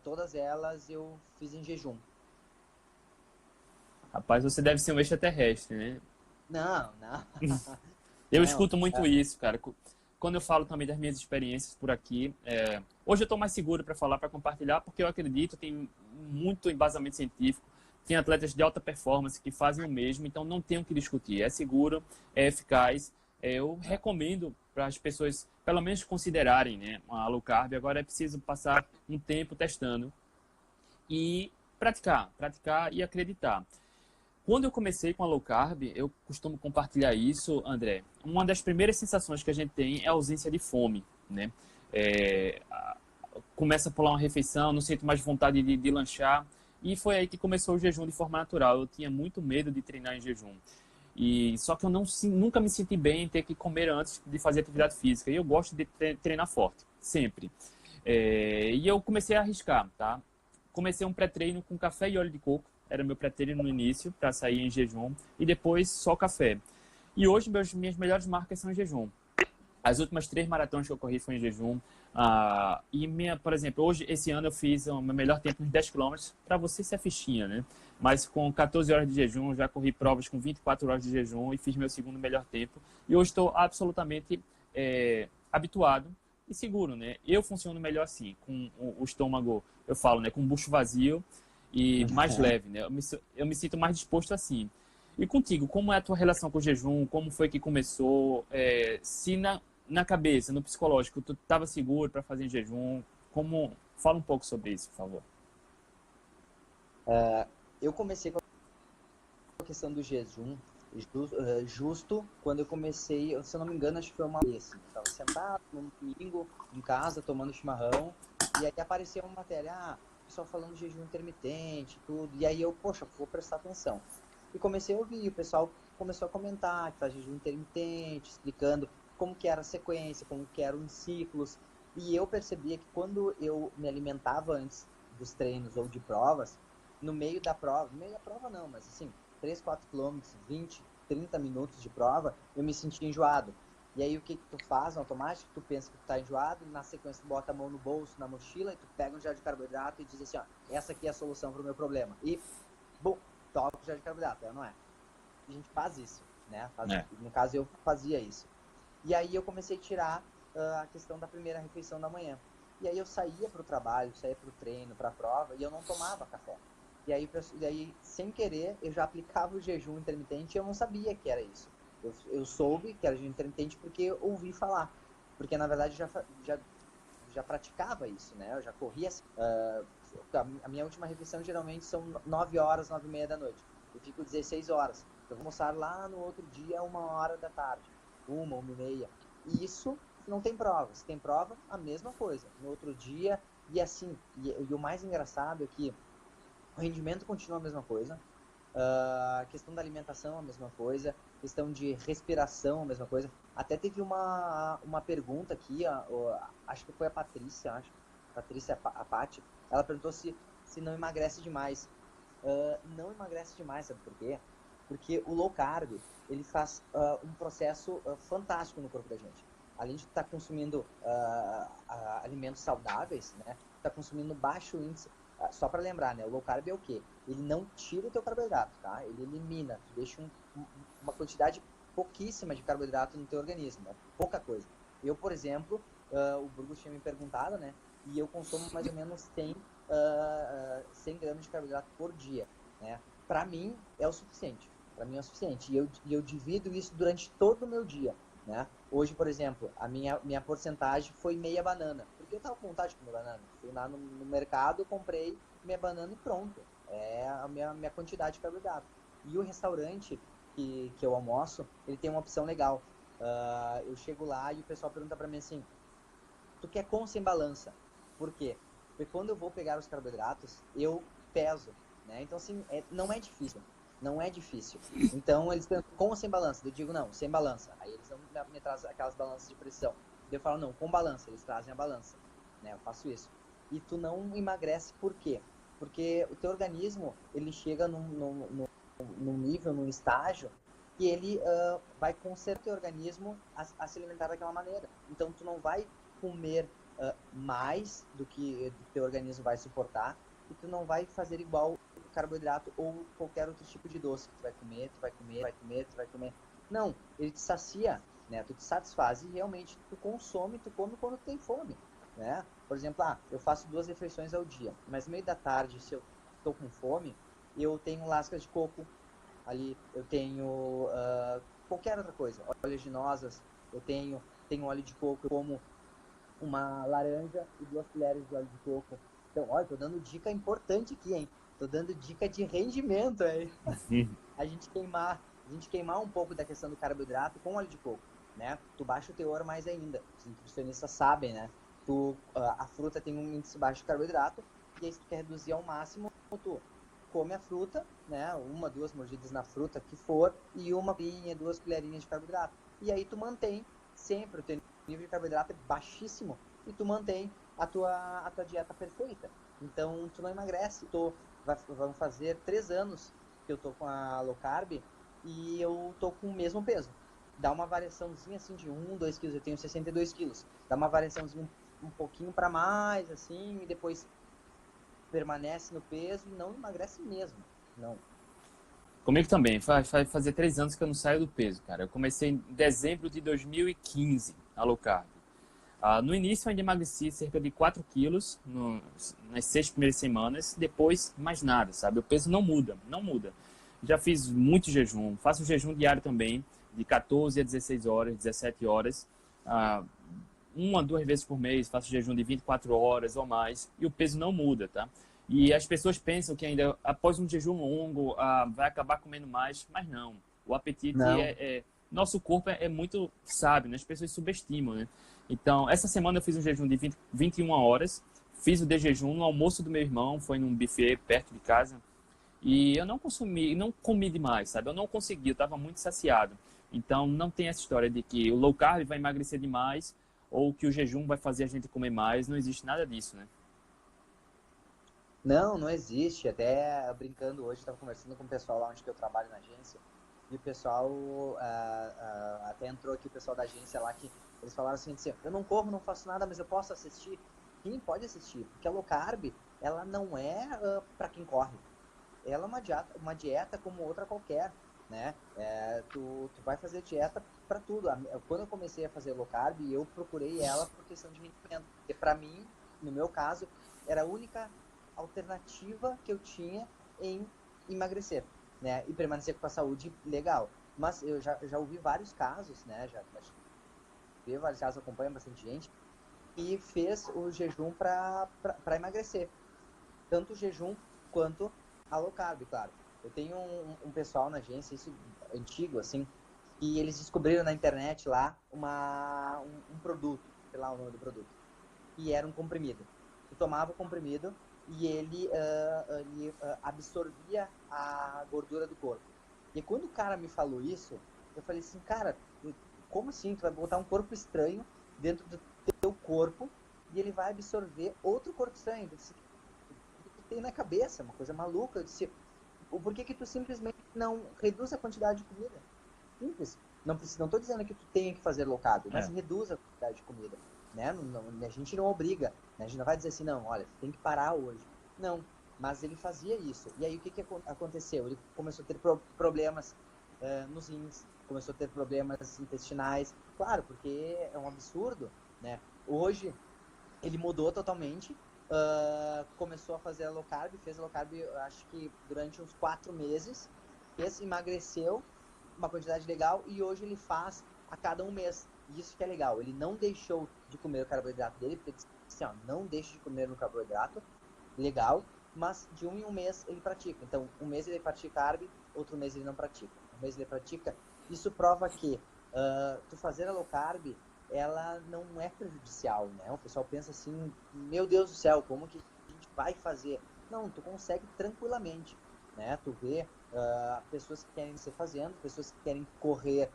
Todas elas eu fiz em jejum.
Rapaz, você deve ser um extraterrestre, né?
Não.
Eu escuto muito isso, cara. Quando eu falo também das minhas experiências por aqui, hoje eu estou mais seguro para falar, para compartilhar, porque eu acredito, tem muito embasamento científico, tem atletas de alta performance que fazem o mesmo, então não tem o que discutir. É seguro, é eficaz. Eu recomendo para as pessoas, pelo menos, considerarem, né, a low carb. Agora é preciso passar um tempo testando e praticar e acreditar. Quando eu comecei com a low carb, eu costumo compartilhar isso, André. Uma das primeiras sensações que a gente tem é a ausência de fome, né? começa a pular uma refeição, não sinto mais vontade de lanchar. E foi aí que começou o jejum de forma natural. Eu tinha muito medo de treinar em jejum. E só que eu nunca me senti bem em ter que comer antes de fazer atividade física. E eu gosto de treinar forte, sempre. E eu comecei a arriscar, tá? Comecei um pré-treino com café e óleo de coco. Era meu pré-treino no início, para sair em jejum. E depois só café. E hoje minhas melhores marcas são em jejum. As últimas 3 maratonas que eu corri foi em jejum. Por exemplo, hoje, esse ano eu fiz o meu melhor tempo nos 10 quilômetros. Para você, isso é fichinha, né? Mas com 14 horas de jejum, já corri provas com 24 horas de jejum e fiz meu segundo melhor tempo. E hoje estou absolutamente habituado e seguro, né? Eu funciono melhor assim, com o estômago, eu falo, né? Com o bucho vazio e mais leve, né? Eu me sinto mais disposto assim. E contigo, como é a tua relação com o jejum? Como foi que começou? Se na cabeça, no psicológico, tu estava seguro para fazer em jejum? Fala um pouco sobre isso, por favor.
Eu comecei com a questão do jejum justo quando eu comecei, se eu não me engano, acho que foi uma vez. Eu estava sentado no domingo em casa, tomando chimarrão, e aí apareceu uma matéria, o pessoal falando de jejum intermitente, tudo, e aí eu, poxa, vou prestar atenção. E comecei a ouvir, o pessoal começou a comentar que faz jejum intermitente, explicando como que era a sequência, como que eram os ciclos, e eu percebia que quando eu me alimentava antes dos treinos ou de provas, no meio da prova não, mas assim, 3, 4 quilômetros, 20, 30 minutos de prova, eu me sentia enjoado. E aí o que tu faz no automático? Tu pensa que tu tá enjoado, na sequência tu bota a mão no bolso, na mochila, e tu pega um gel de carboidrato e diz assim, ó, essa aqui é a solução pro meu problema. E, bum, toca o gel de carboidrato, não é? A gente faz isso, né? No caso, eu fazia isso. E aí eu comecei a tirar a questão da primeira refeição da manhã. E aí eu saía pro trabalho, saía pro treino, pra prova, e eu não tomava café. E aí, sem querer, eu já aplicava o jejum intermitente e eu não sabia que era isso. Eu soube que era jejum intermitente porque eu ouvi falar. Porque, na verdade, já praticava isso, né? Eu já corria assim. A minha última refeição geralmente são 9 horas, 9 e meia da noite. Eu fico 16 horas. Eu vou almoçar lá no outro dia, 1 hora da tarde. 1 e meia. E isso não tem prova. Se tem prova, a mesma coisa. No outro dia, e assim. E o mais engraçado é que o rendimento continua a mesma coisa, a questão da alimentação a mesma coisa, questão de respiração a mesma coisa. Até teve uma pergunta aqui, acho que foi a Patrícia, a Paty, ela perguntou se não emagrece demais. Não emagrece demais, sabe por quê? Porque o low carb, ele faz um processo fantástico no corpo da gente. Além de estar consumindo alimentos saudáveis, né? Está consumindo baixo índice. Só para lembrar, né? O low carb é o quê? Ele não tira o teu carboidrato, tá? Ele elimina, deixa uma quantidade pouquíssima de carboidrato no teu organismo, né? Pouca coisa. Eu, por exemplo, o Burgos tinha me perguntado, né? E eu consumo mais ou menos 100 gramas de carboidrato por dia, né? Para mim é o suficiente. Para mim é o suficiente. E eu divido isso durante todo o meu dia, né? Hoje, por exemplo, a minha porcentagem foi meia banana. Porque eu tava com vontade de comer banana. Fui lá no mercado, comprei minha banana e pronto. É a minha quantidade de carboidrato. E o restaurante que eu almoço, ele tem uma opção legal. Eu chego lá e o pessoal pergunta pra mim assim, tu quer com ou sem balança? Por quê? Porque quando eu vou pegar os carboidratos, eu peso, né? Então, assim, não é difícil. Não é difícil. Então, eles perguntam, com ou sem balança? Eu digo, não, sem balança. Aí eles não me trazem aquelas balanças de precisão. Eu falo, não, com balança. Eles trazem a balança. Né? Eu faço isso. E tu não emagrece por quê? Porque o teu organismo, ele chega num nível, num estágio, que ele vai consertar o teu organismo a se alimentar daquela maneira. Então, tu não vai comer mais do que o teu organismo vai suportar e tu não vai fazer igual carboidrato ou qualquer outro tipo de doce que tu vai comer, tu vai comer, vai comer, tu vai comer. Não, ele te sacia, né? Tu te satisfaz e realmente tu consome, tu come quando tu tem fome, né? Por exemplo, eu faço 2 refeições ao dia, mas no meio da tarde, se eu tô com fome, eu tenho lascas de coco ali, eu tenho qualquer outra coisa, oleaginosas, eu tenho óleo de coco, eu como uma laranja e 2 colheres de óleo de coco. Então, olha, tô dando dica importante aqui, hein? Tô dando dica de rendimento, hein? a gente queimar um pouco da questão do carboidrato com óleo de coco, né? Tu baixa o teor mais ainda. Os nutricionistas sabem, né? A fruta tem um índice baixo de carboidrato, e aí se tu quer reduzir ao máximo, tu come a fruta, né, 1, 2 mordidas na fruta que for, e 2 colherinhas de carboidrato. E aí tu mantém sempre, o teu nível de carboidrato é baixíssimo, e tu mantém a tua dieta perfeita. Então, tu não emagrece. Vão fazer 3 anos que eu tô com a low carb, e eu tô com o mesmo peso. Dá uma variaçãozinha assim de 2 quilos, eu tenho 62 quilos. Dá uma variaçãozinha um pouquinho para mais, assim, e depois permanece no peso e não emagrece mesmo. Não.
Comigo também, faz fazer 3 anos que eu não saio do peso, cara. Eu comecei em dezembro de 2015 a low carb. No início eu ainda emagreci cerca de 4 quilos nas 6 primeiras semanas, depois mais nada, sabe? O peso não muda, não muda. Já fiz muito jejum, faço jejum diário também, de 14 a 16 horas, 17 horas. 1 a 2 vezes por mês faço jejum de 24 horas ou mais e o peso não muda, tá? E as pessoas pensam que ainda após um jejum longo vai acabar comendo mais, mas não. O apetite
Não.
Nosso corpo é muito sábio, né? As pessoas subestimam, né? Então, essa semana eu fiz um jejum de 21 horas, fiz o de jejum no almoço do meu irmão, foi num buffet perto de casa, e eu não comi demais, sabe? Eu não consegui, eu estava muito saciado. Então, não tem essa história de que o low carb vai emagrecer demais ou que o jejum vai fazer a gente comer mais, não existe nada disso, né?
Não, não existe. Até brincando hoje, estava conversando com o pessoal lá onde eu trabalho na agência, e o pessoal, até entrou aqui o pessoal da agência lá, que eles falaram assim, eu não corro, não faço nada, mas eu posso assistir. Sim, pode assistir, porque a low carb, ela não é para quem corre. Ela é uma dieta como outra qualquer, né? Tu vai fazer dieta para tudo. Quando eu comecei a fazer low carb, eu procurei ela por questão de rendimento. Porque para mim, no meu caso, era a única alternativa que eu tinha em emagrecer, né? E permanecer com a saúde legal. Mas eu já ouvi vários casos, né? Já vi vários casos, acompanho bastante gente, e fez o jejum para emagrecer. Tanto o jejum quanto a low carb, claro. Eu tenho um pessoal na agência, isso antigo, assim, e eles descobriram na internet lá um produto, sei lá o nome do produto, e era um comprimido. Tu tomava o comprimido e ele absorvia a gordura do corpo. E quando o cara me falou isso, eu falei assim, cara, como assim? Tu vai botar um corpo estranho dentro do teu corpo e ele vai absorver outro corpo estranho? Eu disse, o que tu tem na cabeça? Uma coisa maluca. Eu disse, por que tu simplesmente não reduz a quantidade de comida? Simples. Não estou dizendo que tu tenha que fazer low carb, mas reduz a quantidade de comida. Né? A gente não obriga, né? A gente não vai dizer assim, não, olha, você tem que parar hoje. Não, mas ele fazia isso. E aí o que aconteceu? Ele começou a ter problemas nos rins, começou a ter problemas intestinais. Claro, porque é um absurdo, né? Hoje ele mudou totalmente, começou a fazer a low carb, fez a low carb, acho que durante uns 4 meses, emagreceu uma quantidade legal e hoje ele faz a cada um mês. Isso que é legal, ele não deixou de comer o carboidrato dele, porque ele disse assim, ó, não deixe de comer o carboidrato, legal, mas de um em um mês ele pratica. Então, um mês ele pratica carb, outro mês ele não pratica. Um mês ele pratica. Isso prova que tu fazer a low carb, ela não é prejudicial, né? O pessoal pensa assim, meu Deus do céu, como que a gente vai fazer? Não, tu consegue tranquilamente, né? Tu vê pessoas que querem ser fazendo, pessoas que querem correr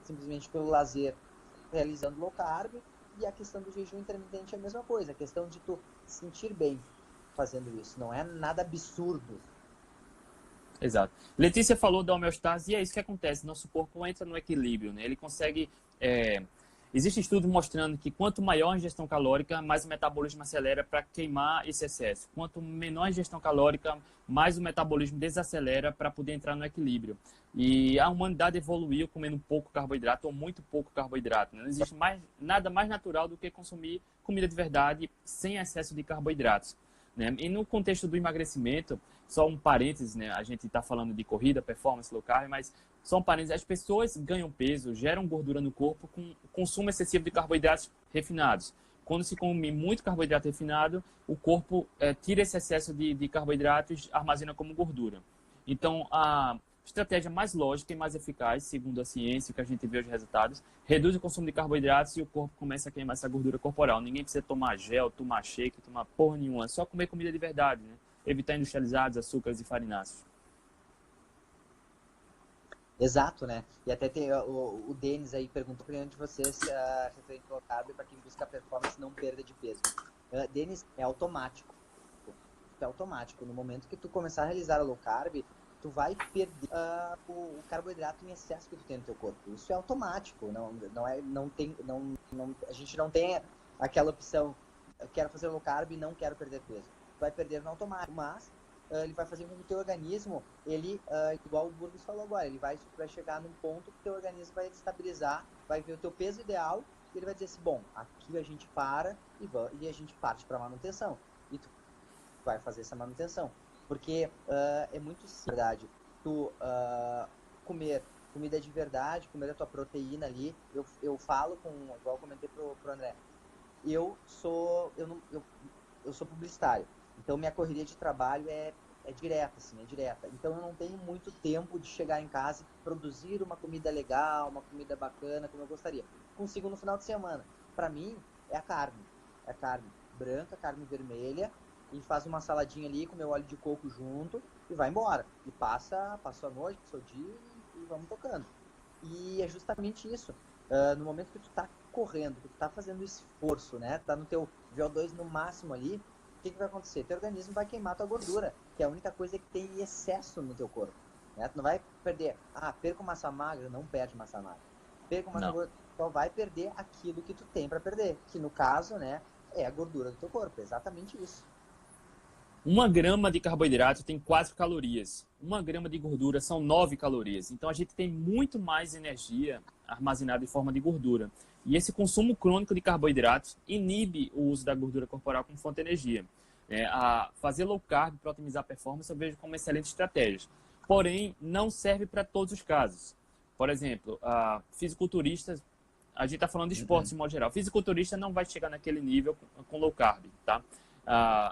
simplesmente pelo lazer, realizando low carb, e a questão do jejum intermitente é a mesma coisa, a questão de tu se sentir bem fazendo isso, não é nada absurdo.
Exato. Letícia falou da homeostase e é isso que acontece. Nosso corpo entra no equilíbrio, né? Ele consegue... Existe estudo mostrando que quanto maior a ingestão calórica, mais o metabolismo acelera para queimar esse excesso. Quanto menor a ingestão calórica, mais o metabolismo desacelera para poder entrar no equilíbrio. E a humanidade evoluiu comendo pouco carboidrato ou muito pouco carboidrato, né? Não existe nada mais natural do que consumir comida de verdade sem excesso de carboidratos, né? E no contexto do emagrecimento, só um parênteses, né? A gente está falando de corrida, performance, low carb, mas só um parênteses, as pessoas ganham peso, geram gordura no corpo com consumo excessivo de carboidratos refinados. Quando se come muito carboidrato refinado, o corpo tira esse excesso de carboidratos, armazena como gordura. Então, estratégia mais lógica e mais eficaz, segundo a ciência, que a gente vê os resultados, reduz o consumo de carboidratos e o corpo começa a queimar essa gordura corporal. Ninguém precisa tomar gel, tomar shake, tomar porra nenhuma, é só comer comida de verdade, né? Evitar industrializados, açúcares e farináceos.
Exato, né? E até tem o Denis aí perguntou para de vocês referente ao carbo para quem busca performance não perda de peso. Denis, é automático. É automático. No momento que tu começar a realizar a low carb, tu vai perder o carboidrato em excesso que tu tem no teu corpo. Isso é automático. A gente não tem aquela opção, eu quero fazer low carb e não quero perder peso. Tu vai perder no automático, mas ele vai fazer com que o teu organismo, igual o Burgos falou agora, ele vai chegar num ponto que o teu organismo vai estabilizar, vai ver o teu peso ideal e ele vai dizer assim, bom, aqui a gente para e a gente parte para manutenção. E tu vai fazer essa manutenção. Porque é muito simples, na verdade, tu comer comida de verdade, comer a tua proteína ali, eu falo igual eu comentei pro André, eu sou publicitário, então minha correria de trabalho é direta, assim, é direta. Então eu não tenho muito tempo de chegar em casa e produzir uma comida legal, uma comida bacana, como eu gostaria. Consigo no final de semana. Para mim, é carne branca, carne vermelha, e faz uma saladinha ali com meu óleo de coco junto e vai embora. E passa a noite, passa o dia e vamos tocando. E é justamente isso. No momento que tu tá correndo, que tu tá fazendo esforço, né? Tá no teu VO2 no máximo ali, o que vai acontecer? Teu organismo vai queimar tua gordura, que é a única coisa que tem excesso no teu corpo. Né? Tu não vai perder. Perco massa magra, não perde massa magra. Perco massa gorda, só vai perder aquilo que tu tem para perder, que no caso, né, é a gordura do teu corpo. É exatamente isso.
1 grama de carboidrato tem 4 calorias. 1 grama de gordura são 9 calorias. Então a gente tem muito mais energia armazenada em forma de gordura. E esse consumo crônico de carboidratos inibe o uso da gordura corporal como fonte de energia. Fazer low carb para otimizar a performance eu vejo como uma excelente estratégia. Porém, não serve para todos os casos. Por exemplo, fisiculturistas, a gente está falando de esportes de modo geral. Fisiculturista não vai chegar naquele nível com low carb, tá?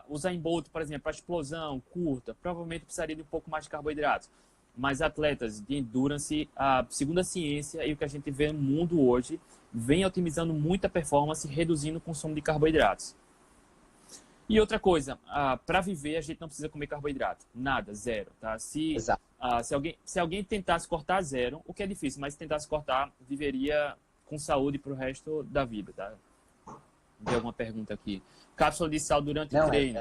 O Usain Bolt, por exemplo, para explosão curta, provavelmente precisaria de um pouco mais de carboidratos. Mas atletas de endurance, segundo a ciência e o que a gente vê no mundo hoje, vem otimizando muito a performance, reduzindo o consumo de carboidratos. E outra coisa, para viver a gente não precisa comer carboidrato, nada, zero, tá? Se alguém tentasse cortar zero, o que é difícil, mas se tentasse cortar, viveria com saúde para o resto da vida, tá? Tem alguma pergunta aqui. Cápsula de sal durante o treino.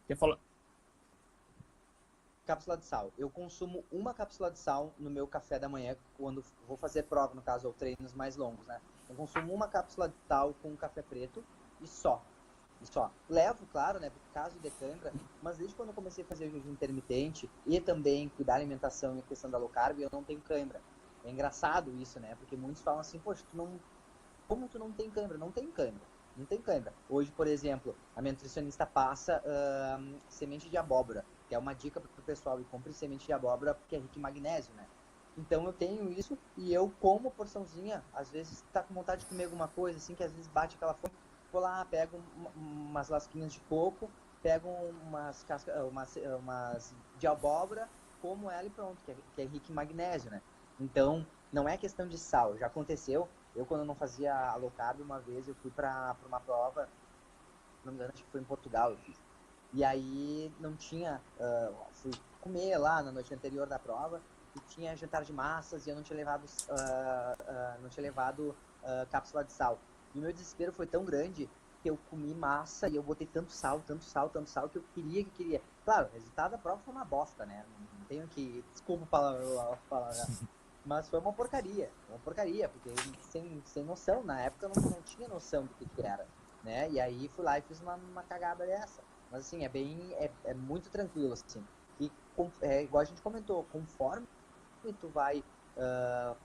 Quer falar?
Cápsula de sal. Eu consumo uma cápsula de sal no meu café da manhã, quando vou fazer prova, no caso, ou treinos mais longos, né? Eu consumo uma cápsula de sal com café preto e só. Levo, claro, né, por caso de cãibra, mas desde quando eu comecei a fazer o jejum intermitente e também cuidar da alimentação e a questão da low carb, eu não tenho cãibra. É engraçado isso, né? Porque muitos falam assim, poxa, como tu não tem cãibra? Não tem cãibra. Não tem cãibra. Hoje, por exemplo, a minha nutricionista passa semente de abóbora, que é uma dica para o pessoal, e compre semente de abóbora porque é rico em magnésio, né? Então eu tenho isso e eu como porçãozinha, às vezes tá com vontade de comer alguma coisa, assim, que às vezes bate aquela fome, vou lá, pego umas lasquinhas de coco, pego umas de abóbora, como ela e pronto, que é rico em magnésio, né? Então, não é questão de sal, já aconteceu. Eu, quando não fazia a low carb, uma vez eu fui para uma prova, não me engano, acho que foi em Portugal, eu fiz. E aí não tinha, fui comer lá na noite anterior da prova, e tinha jantar de massas e eu não tinha levado cápsula de sal. E o meu desespero foi tão grande que eu comi massa e eu botei tanto sal, que eu queria. Claro, o resultado da prova foi uma bosta, né? Não tenho que... Desculpa falar mas foi uma porcaria, porque sem noção, na época eu não tinha noção do que era, né? E aí fui lá e fiz uma cagada dessa. Mas assim, é muito tranquilo, assim. E igual a gente comentou, conforme tu vai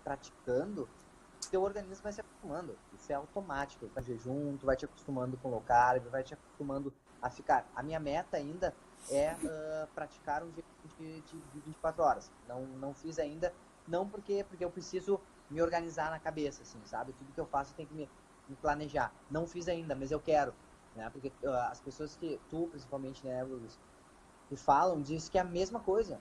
praticando, teu organismo vai se acostumando. Isso é automático. Tu vai jejum, tu vai te acostumando com low carb, vai te acostumando a ficar. A minha meta ainda é praticar um jejum de 24 horas. Não fiz ainda. Não porque eu preciso me organizar na cabeça, assim, sabe? Tudo que eu faço eu tenho que me planejar. Não fiz ainda, mas eu quero, né? Porque as pessoas que tu, principalmente, né, Luiz, que falam diz que é a mesma coisa,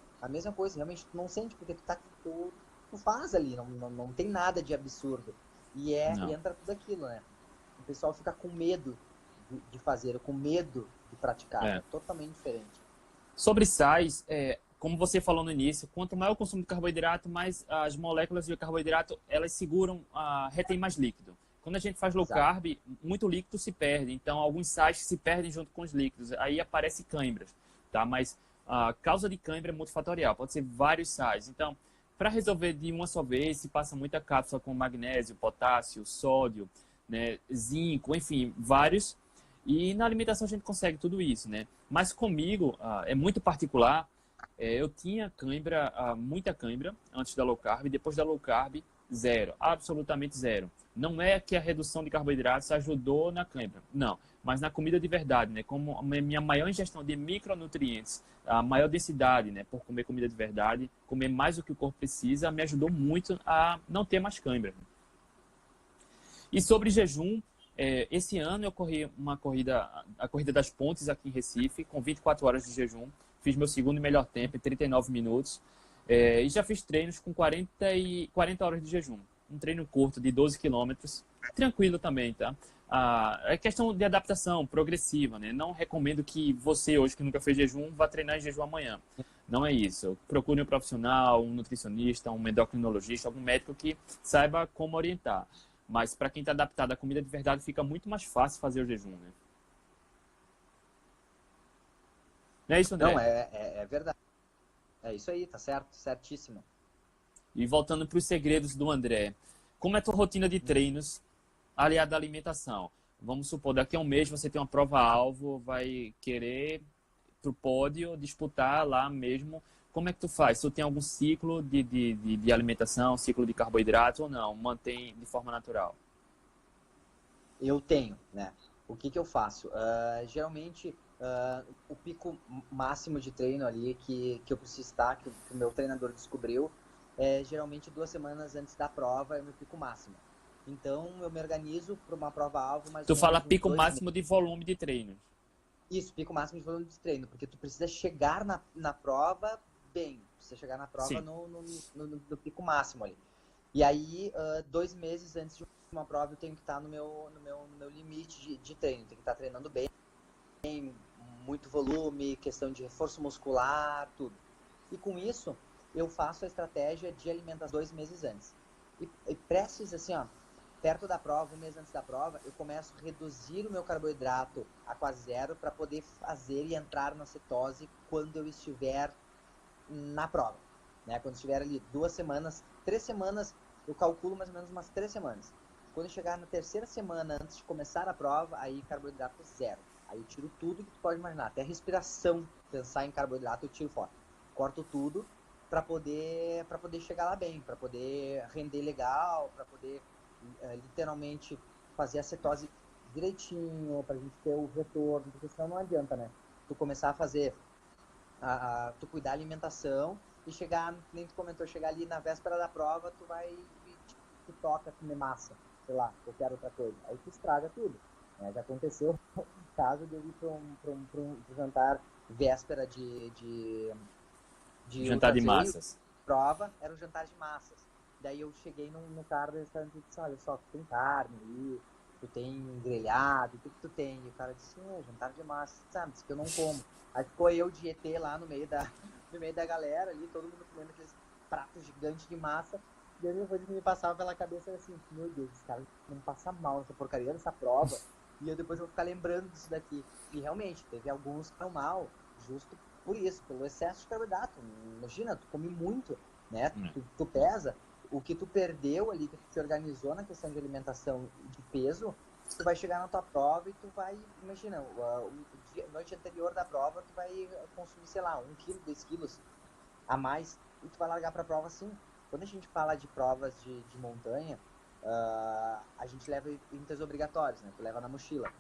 realmente tu não sente, porque tu faz ali, não tem nada de absurdo. E
Não.
entra tudo aquilo, né? O pessoal fica com medo de fazer, com medo de praticar.
É.
É totalmente diferente.
Sobre sais, como você falou no início, quanto maior o consumo de carboidrato, mais as moléculas de carboidrato elas seguram, retém mais líquido. Quando a gente faz low
Exato.
carb, muito líquido se perde. Então, alguns sais se perdem junto com os líquidos. Aí aparece câimbras, tá? Mas a causa de cãibra é multifatorial. Pode ser vários sais. Então, para resolver de uma só vez, se passa muita cápsula com magnésio, potássio, sódio, né, zinco, enfim, vários. E na alimentação a gente consegue tudo isso, né? Mas comigo, é muito particular. Eu tinha cãibra, muita cãibra, antes da low carb. Depois da low carb, zero. Absolutamente zero. Não é que a redução de carboidratos ajudou na cãibra. Não. Mas na comida de verdade, né? Como a minha maior ingestão de micronutrientes, a maior densidade, né? Por comer comida de verdade, comer mais do que o corpo precisa, me ajudou muito a não ter mais cãibra. E sobre jejum, esse ano eu corri a Corrida das Pontes aqui em Recife, com 24 horas de jejum. Fiz meu segundo e melhor tempo, em 39 minutos. E já fiz treinos com 40 horas de jejum. Um treino curto de 12 quilômetros, tranquilo também, tá? É questão de adaptação progressiva, né? Não recomendo que você, hoje que nunca fez jejum, vá treinar em jejum amanhã. Não é isso. Procure um profissional, um nutricionista, um endocrinologista, algum médico que saiba como orientar. Mas para quem está adaptado à comida de verdade, fica muito mais fácil fazer o jejum, né? Não é isso,
Não,
André?
é verdade. É isso aí, tá certo, certíssimo.
E voltando para os segredos do André. Como é a tua rotina de treinos aliada à alimentação? Vamos supor, daqui a um mês você tem uma prova-alvo, vai querer pro pódio disputar lá mesmo. Como é que tu faz? Tu tem algum ciclo de alimentação, ciclo de carboidratos ou não? Mantém de forma natural?
Eu tenho, né? O que eu faço? Geralmente, o pico máximo de treino ali que eu preciso estar, que o meu treinador descobriu, é geralmente 2 semanas antes da prova, é o meu pico máximo. Então, eu me organizo para uma prova-alvo mais
Tu
ou
fala
menos uns
pico
2 meses.
máximo de volume de treinos.
Isso, pico máximo de volume de treino, porque tu precisa chegar na prova bem, precisa chegar na prova
Sim.
no pico máximo ali. E aí, 2 meses antes de uma prova, eu tenho que estar no meu limite de treino. Tenho que estar treinando bem, muito volume, questão de reforço muscular, tudo. E com isso, eu faço a estratégia de alimentação 2 meses antes. E prestes, assim, ó, perto da prova, um mês antes da prova, eu começo a reduzir o meu carboidrato a quase zero para poder fazer e entrar na cetose quando eu estiver na prova, né? Quando estiver ali 2 semanas, 3 semanas, eu calculo mais ou menos umas 3 semanas. Quando eu chegar na terceira semana antes de começar a prova, aí carboidrato zero. Aí eu tiro tudo que tu pode imaginar, até a respiração, pensar em carboidrato, eu tiro fora. Corto tudo para poder chegar lá bem, para poder render legal, para poder literalmente fazer a cetose direitinho, para a gente ter o retorno, porque senão não adianta, né? Tu começar a fazer tu cuidar da alimentação e chegar, nem tu comentou, chegar ali na véspera da prova, tu vai e te toca comer massa, sei lá, qualquer outra coisa. Aí tu estraga tudo. Né? Já aconteceu o caso de eu ir para um jantar véspera de
Jantar
Ultra
de
Trail,
massas.
prova, era um jantar de massas. Daí eu cheguei no cara do restaurante e disse, olha só, tu tem carne aí, tu tem grelhado, o que tu tem? E o cara disse, jantar de massas, sabe, disse que eu não como. Aí ficou eu de ET lá no meio da galera ali, todo mundo comendo aqueles pratos gigantes de massa. E a única coisa que me passava pela cabeça era assim, meu Deus, esse cara não passa mal essa porcaria dessa prova. E eu depois vou ficar lembrando disso daqui. E realmente, teve alguns que estão mal, justo por isso, pelo excesso de carboidrato. Imagina, tu come muito, né? Tu pesa, o que tu perdeu ali, que tu te organizou na questão de alimentação de peso, tu vai chegar na tua prova e tu vai, imagina, noite anterior da prova, tu vai consumir, sei lá, 1 quilo, 2 quilos a mais, e tu vai largar pra prova assim. Quando a gente fala de provas de montanha, a gente leva itens obrigatórios, né? Tu leva na mochila.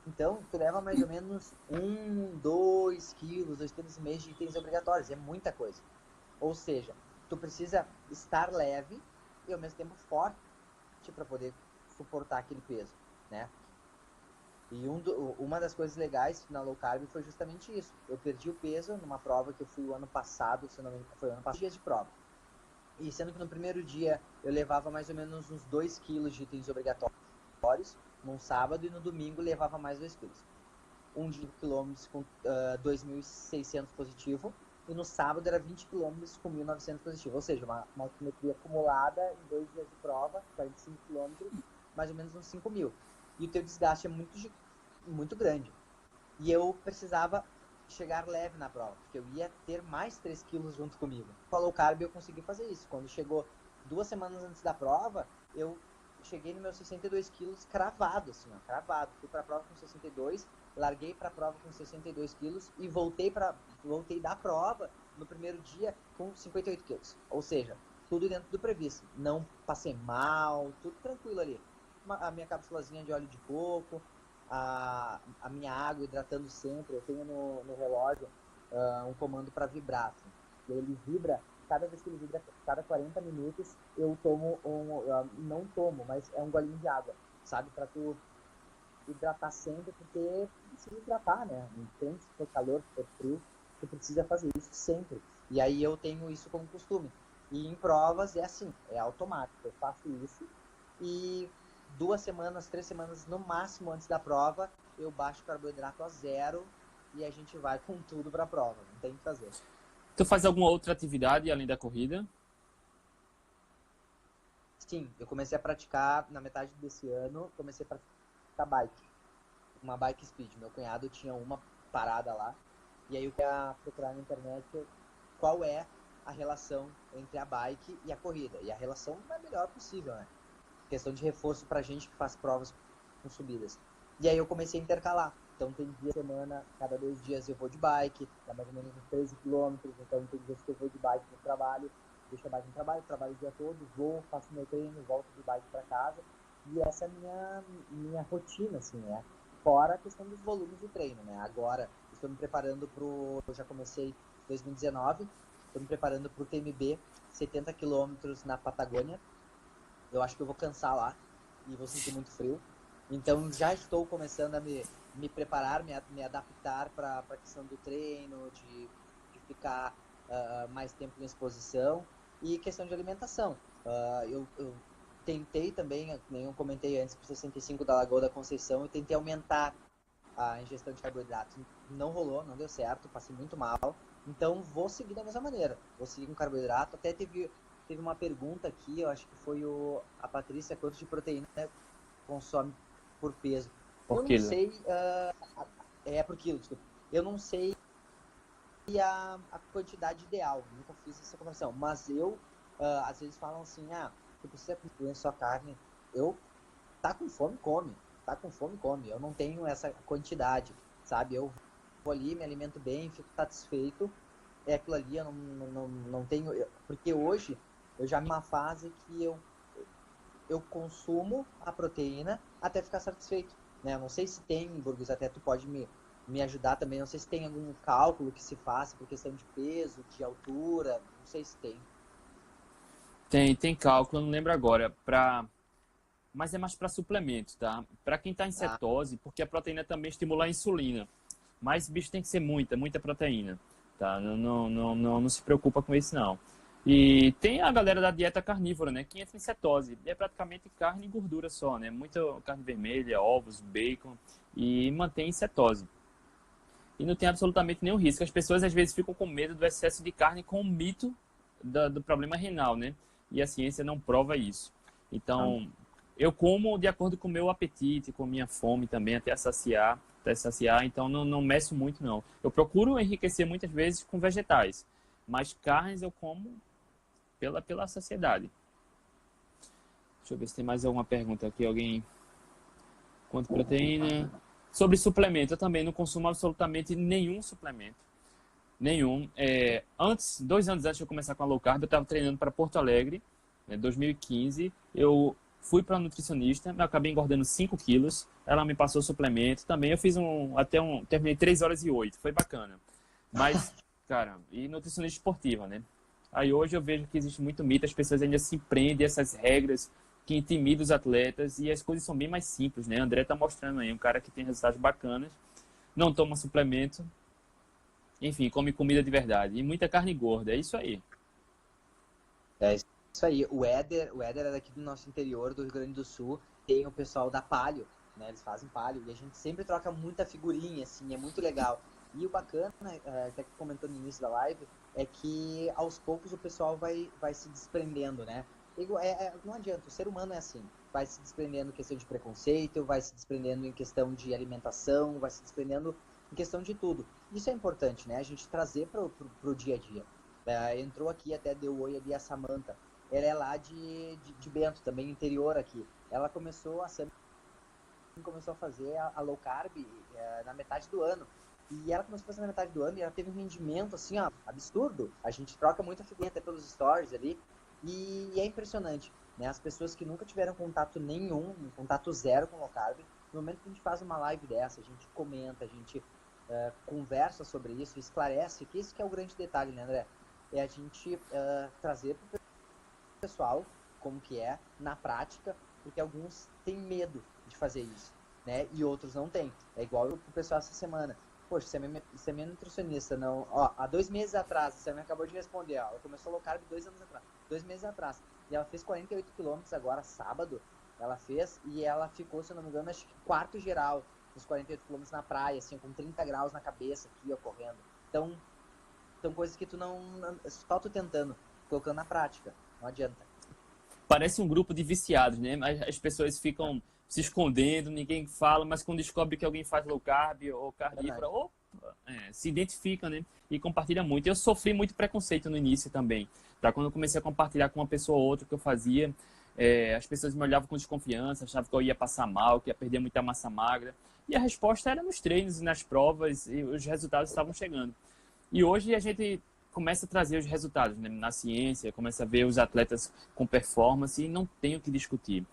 Então, tu leva mais ou menos 2 quilos, 2,5 quilos de itens obrigatórios. É muita coisa. Ou seja, tu precisa estar leve e ao mesmo tempo forte para poder suportar aquele peso, né? E uma das coisas legais na low carb foi justamente isso. Eu perdi o peso numa prova que eu fui o ano passado, se não me engano, foi o ano passado, dias de prova. E sendo que no primeiro dia eu levava mais ou menos uns 2 quilos de itens obrigatórios, num sábado, e no domingo levava mais 2 quilos. Um dia de quilômetros com 2.600 positivo, e no sábado era 20 quilômetros com 1.900 positivo. Ou seja, uma altimetria acumulada em 2 dias de prova, 45 quilômetros, mais ou menos uns 5.000. E o teu desgaste é muito grande. E eu precisava chegar leve na prova, porque eu ia ter mais 3 quilos junto comigo. Com a low carb eu consegui fazer isso. Quando chegou 2 semanas antes da prova, eu cheguei nos meus 62 quilos cravado, assim, ó, cravado. Fui pra prova com 62, larguei pra prova com 62 quilos e voltei da prova no primeiro dia com 58 quilos. Ou seja, tudo dentro do previsto. Não passei mal, tudo tranquilo ali. A minha cápsulazinha de óleo de coco, a minha água hidratando sempre. Eu tenho no relógio um comando para vibrar. Assim. Ele vibra, cada vez que ele vibra, cada 40 minutos, eu tomo não tomo, mas é um golinho de água, sabe? Para tu hidratar sempre, porque precisa hidratar, né? Não se for calor, se for frio, tu precisa fazer isso sempre. E aí eu tenho isso como costume. E em provas é assim, é automático. Eu faço isso e 2 semanas, 3 semanas no máximo antes da prova, eu baixo o carboidrato a 0 e a gente vai com tudo para a prova. Não tem o que fazer.
Tu faz alguma outra atividade além da corrida?
Sim, eu comecei a praticar na metade desse ano, comecei a praticar bike. Uma bike speed. Meu cunhado tinha uma parada lá. E aí eu ia procurar na internet qual é a relação entre a bike e a corrida. E a relação é a melhor possível, né? Questão de reforço pra gente que faz provas com subidas. E aí eu comecei a intercalar. Então tem dia de semana, cada 2 dias eu vou de bike, dá mais ou menos uns 13 quilômetros. Então tem dias que eu vou de bike no trabalho, deixo a bike no trabalho o dia todo, vou, faço meu treino, volto de bike para casa. E essa é a minha rotina, assim, né? Fora a questão dos volumes de treino, né? Agora estou me preparando eu já comecei em 2019, estou me preparando para o TMB 70 quilômetros na Patagônia. Eu acho que eu vou cansar lá e vou sentir muito frio. Então já estou começando a me preparar, me adaptar para a questão do treino, de ficar mais tempo em exposição e questão de alimentação. Eu tentei também, nem eu comentei antes, para o 65 da Lagoa da Conceição, eu tentei aumentar a ingestão de carboidratos. Não rolou, não deu certo, passei muito mal. Então vou seguir da mesma maneira. Vou seguir com carboidrato. Até teve uma pergunta aqui, eu acho que foi a Patrícia, quanto de proteína consome por peso?
Por
eu não
quilo?
sei, por quilo, desculpa. Eu não sei a quantidade ideal, nunca fiz essa conversão, mas eu, às vezes falam assim, tu precisa comer sua carne, tá com fome, come, eu não tenho essa quantidade, sabe, eu vou ali, me alimento bem, fico satisfeito, é aquilo ali, eu não tenho, porque hoje eu já numa fase que eu consumo a proteína até ficar satisfeito, né? Eu não sei se tem, Burgos, até tu pode me ajudar também, não sei se tem algum cálculo que se faça por questão de peso, de altura, não sei se tem.
Tem cálculo, eu não lembro agora, mas é mais para suplemento, tá? Para quem está em cetose, porque a proteína também estimula a insulina. Mas bicho tem que ser muita proteína, tá? Não se preocupa com isso não. E tem a galera da dieta carnívora, né? Que entra em cetose. É praticamente carne e gordura só, né? Muita carne vermelha, ovos, bacon e mantém em cetose. E não tem absolutamente nenhum risco. As pessoas às vezes ficam com medo do excesso de carne com o mito do problema renal, né? E a ciência não prova isso. Então, eu como de acordo com o meu apetite, com a minha fome também, até saciar. Então não meço muito, não. Eu procuro enriquecer muitas vezes com vegetais. Mas carnes eu como pela saciedade. Deixa eu ver se tem mais alguma pergunta aqui. Alguém... Quanto proteína? Sobre suplemento, eu também não consumo absolutamente nenhum suplemento. Nenhum. 2 anos antes de eu começar com a low carb, eu estava treinando para Porto Alegre, né, 2015. Eu fui para a nutricionista, eu acabei engordando 5 quilos. Ela me passou suplemento também. Eu fiz terminei 3 horas e 8, foi bacana. Mas, cara, e nutricionista esportiva, né? Aí hoje eu vejo que existe muito mito, as pessoas ainda se prendem a essas regras que intimida os atletas e as coisas são bem mais simples, né? André tá mostrando aí, um cara que tem resultados bacanas, não toma suplemento, enfim, come comida de verdade e muita carne gorda, é isso aí.
É isso aí. O Éder é daqui do nosso interior, do Rio Grande do Sul. Tem o pessoal da Palio, né? Eles fazem Palio. E a gente sempre troca muita figurinha, assim, é muito legal. E o bacana, até que comentou no início da live, é que aos poucos o pessoal vai se desprendendo, né? Não adianta, o ser humano é assim. Vai se desprendendo em questão de preconceito, vai se desprendendo em questão de alimentação, vai se desprendendo em questão de tudo. Isso é importante, né? A gente trazer pro dia a dia. Entrou aqui, até deu oi ali a Samantha. Ela é lá de Bento, também interior aqui. Ela começou a fazer a low carb na metade do ano. E ela começou a fazer na metade do ano e ela teve um rendimento assim, ó, absurdo. A gente troca muita figurinha até pelos stories ali. E é impressionante, né? As pessoas que nunca tiveram contato nenhum, contato zero com low carb, no momento que a gente faz uma live dessa, a gente comenta, a gente conversa sobre isso, esclarece, que isso que é o grande detalhe, né, André? É a gente trazer para o pessoal como que é na prática, porque alguns têm medo de fazer isso, né? E outros não têm. É igual o pessoal essa semana. Poxa, você é minha nutricionista, não? Ó, há 2 meses atrás, você me acabou de responder, ó, ela começou low carb 2 anos atrás, 2 meses atrás, e ela fez 48 quilômetros agora, sábado, ela fez, e ela ficou, se eu não me engano, acho que quarto geral, nos 48 quilômetros na praia, assim, com 30 graus na cabeça aqui, ó, correndo. Então, são coisas que tu não só tu tentando, colocando na prática, não adianta.
Parece um grupo de viciados, né? Mas as pessoas ficam se escondendo, ninguém fala, mas quando descobre que alguém faz low carb ou carnívora, opa, se identifica, né? E compartilha muito. Eu sofri muito preconceito no início também, tá? Quando eu comecei a compartilhar com uma pessoa ou outra que eu fazia, as pessoas me olhavam com desconfiança, achavam que eu ia passar mal, que ia perder muita massa magra. E a resposta era nos treinos e nas provas, e os resultados estavam chegando. E hoje a gente começa a trazer os resultados, né? Na ciência, começa a ver os atletas com performance e não tem o que discutir.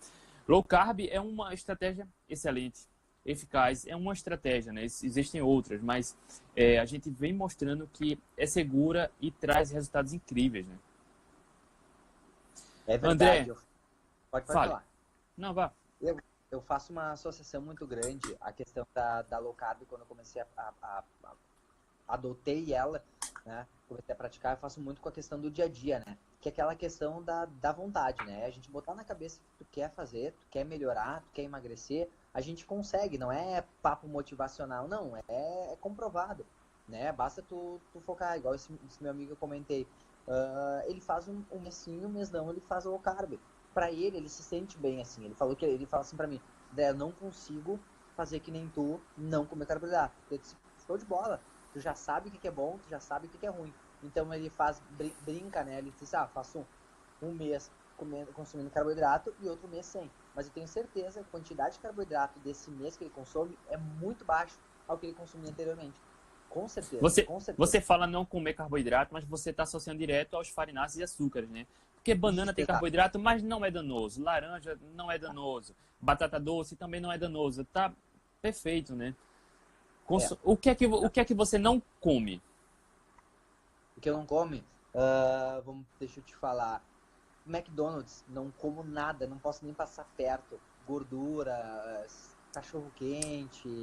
Low carb é uma estratégia excelente, eficaz, é uma estratégia, né? Existem outras, mas a gente vem mostrando que é segura e traz resultados incríveis, né?
É
André,
verdade. Pode
fale.
falar.
Não, vá.
Eu faço uma associação muito grande à questão da low carb quando eu comecei adotei ela, né? Comecei a praticar, eu faço muito com a questão do dia a dia, né? Que é aquela questão da vontade, né? A gente botar na cabeça que tu quer fazer, tu quer melhorar, tu quer emagrecer, a gente consegue, não é papo motivacional, não, é comprovado, né? Basta tu focar, igual esse meu amigo que eu comentei, ele faz um mês sim, um mês não, ele faz low carb. Pra ele se sente bem, assim, ele fala assim pra mim, eu não consigo fazer que nem tu, não comer carboidrato. Eu disse, show de bola, tu já sabe o que é bom, tu já sabe o que é ruim. Então ele brinca, né? Ele diz, faço um mês consumindo carboidrato e outro mês sem. Mas eu tenho certeza que a quantidade de carboidrato desse mês que ele consome é muito baixo ao que ele consumia anteriormente. Com certeza, com certeza.
Você fala não comer carboidrato, mas você está associando direto aos farináceos e açúcares, né? Porque banana tem carboidrato, mas não é danoso. Laranja não é danoso. Batata doce também não é danoso. Tá perfeito, né? O que é que você não come?
O que eu não come? Deixa eu te falar. McDonald's, não como nada, não posso nem passar perto. Gordura, cachorro quente,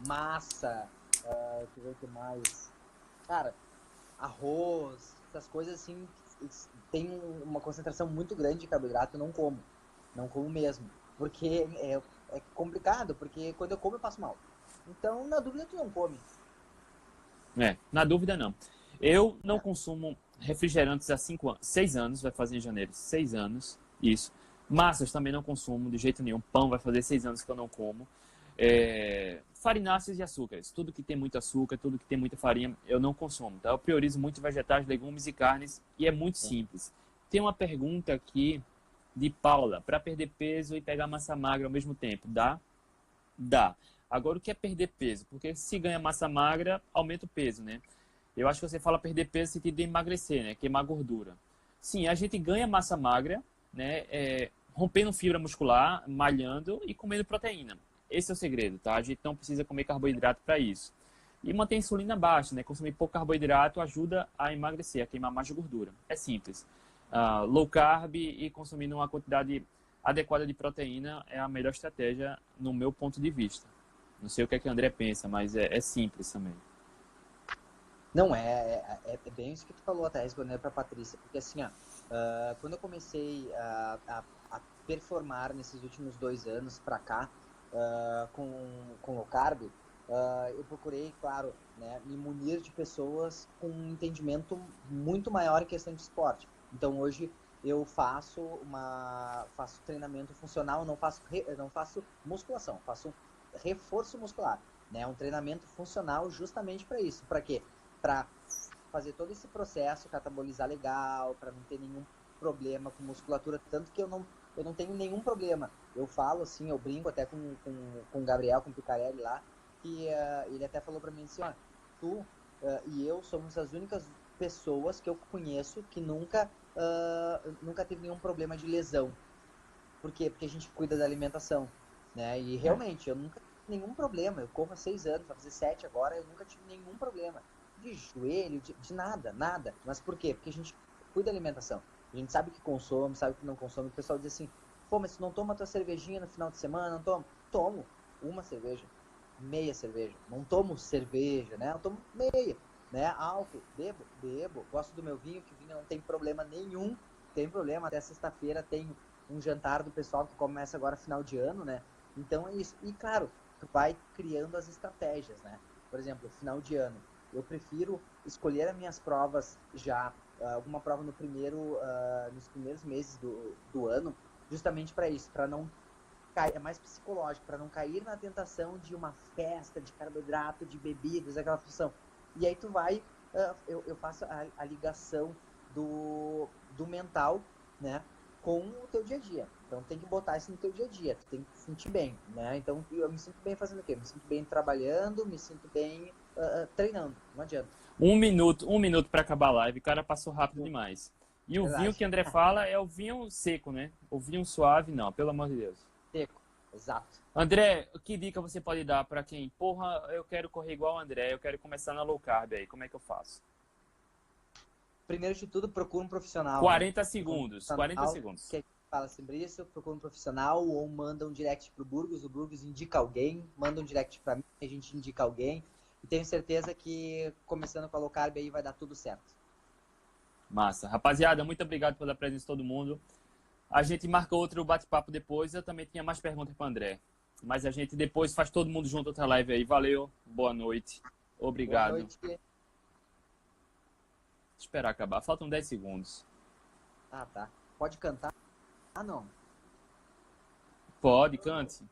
massa, deixa eu ver o que mais. Cara, arroz, essas coisas assim, tem uma concentração muito grande de carboidrato, eu não como. Não como mesmo. Porque é complicado, porque quando eu como eu passo mal. Então, na dúvida, tu não come.
Na dúvida não. Eu não consumo refrigerantes há 6 anos, vai fazer em janeiro, 6 anos, isso. Massas também não consumo de jeito nenhum. Pão vai fazer 6 anos que eu não como. Farináceos e açúcares. Tudo que tem muito açúcar, tudo que tem muita farinha, eu não consumo. Tá? Eu priorizo muito vegetais, legumes e carnes e é muito simples. Tem uma pergunta aqui de Paula. Para perder peso e pegar massa magra ao mesmo tempo, dá? Dá. Agora, o que é perder peso? Porque se ganha massa magra, aumenta o peso, né? Eu acho que você fala perder peso no sentido de emagrecer, né? Queimar gordura. Sim, a gente ganha massa magra, né? Rompendo fibra muscular, malhando e comendo proteína. Esse é o segredo, tá? A gente não precisa comer carboidrato para isso. E manter a insulina baixa, né? Consumir pouco carboidrato ajuda a emagrecer, a queimar mais gordura. É simples. low carb e consumindo uma quantidade adequada de proteína é a melhor estratégia no meu ponto de vista. Não sei o que é que o André pensa, mas é simples também.
Não, é bem isso que tu falou, até respondendo para a Patrícia, porque assim, ó, quando eu comecei a performar nesses últimos 2 anos para cá, com o carb, eu procurei, claro, né, me munir de pessoas com um entendimento muito maior em questão de esporte. Então hoje eu faço treinamento funcional, não faço musculação, faço reforço muscular, né, um treinamento funcional justamente para isso. Para quê? Para fazer todo esse processo, catabolizar legal, para não ter nenhum problema com musculatura, tanto que eu não tenho nenhum problema. Eu falo assim, eu brinco até com o Gabriel, com o Picarelli lá, que ele até falou para mim assim, ó, tu e eu somos as únicas pessoas que eu conheço que nunca teve nenhum problema de lesão. Por quê? Porque a gente cuida da alimentação, né? E realmente, eu nunca tive nenhum problema. Eu corro há 6 anos, vai fazer 7 agora, eu nunca tive nenhum problema. De joelho, de nada, nada. Mas por quê? Porque a gente cuida da alimentação. A gente sabe o que consome, sabe o que não consome. O pessoal diz assim, pô, mas tu não toma tua cervejinha no final de semana? Não tomo? Tomo uma cerveja, meia cerveja. Não tomo cerveja, né? Eu tomo meia, né? Álcool, bebo. Gosto do meu vinho, que o vinho não tem problema nenhum. Tem problema, até sexta-feira tem um jantar do pessoal que começa agora final de ano, né? Então é isso. E claro, tu vai criando as estratégias, né? Por exemplo, final de ano, eu prefiro escolher as minhas provas já, alguma prova nos primeiros meses do ano, justamente para isso, para não cair, é mais psicológico, para não cair na tentação de uma festa, de carboidrato, de bebidas, aquela função. E aí tu vai, eu faço a ligação do mental, né, com o teu dia a dia. Então tem que botar isso no teu dia a dia, tu tem que se sentir bem, né? Então eu me sinto bem fazendo o quê? Me sinto bem trabalhando, me sinto bem treinando, não adianta.
1 minuto para acabar a live, o cara passou rápido demais. E o vinho
Verdade.
que o André fala é o vinho seco, né? O vinho suave, não, pelo amor de Deus.
Seco, exato.
André, que dica você pode dar para quem, porra, eu quero correr igual o André, eu quero começar na low carb aí, como é que eu faço?
Primeiro de tudo, procura um profissional, né?
40
Procura um
segundos, 40
profissional
segundos.
que fala sobre isso, procura um profissional ou manda um direct pro Burgos, o Burgos indica alguém, manda um direct para mim, a gente indica alguém. E tenho certeza que começando com a low carb aí vai dar tudo certo.
Massa. Rapaziada, muito obrigado pela presença de todo mundo. A gente marca outro bate-papo depois. Eu também tinha mais perguntas para André. Mas a gente depois faz todo mundo junto outra live aí. Valeu, boa noite. Obrigado.
Boa noite.
Vou esperar acabar. Faltam 10 segundos.
Ah, tá. Pode cantar? Ah, não.
Pode, cante.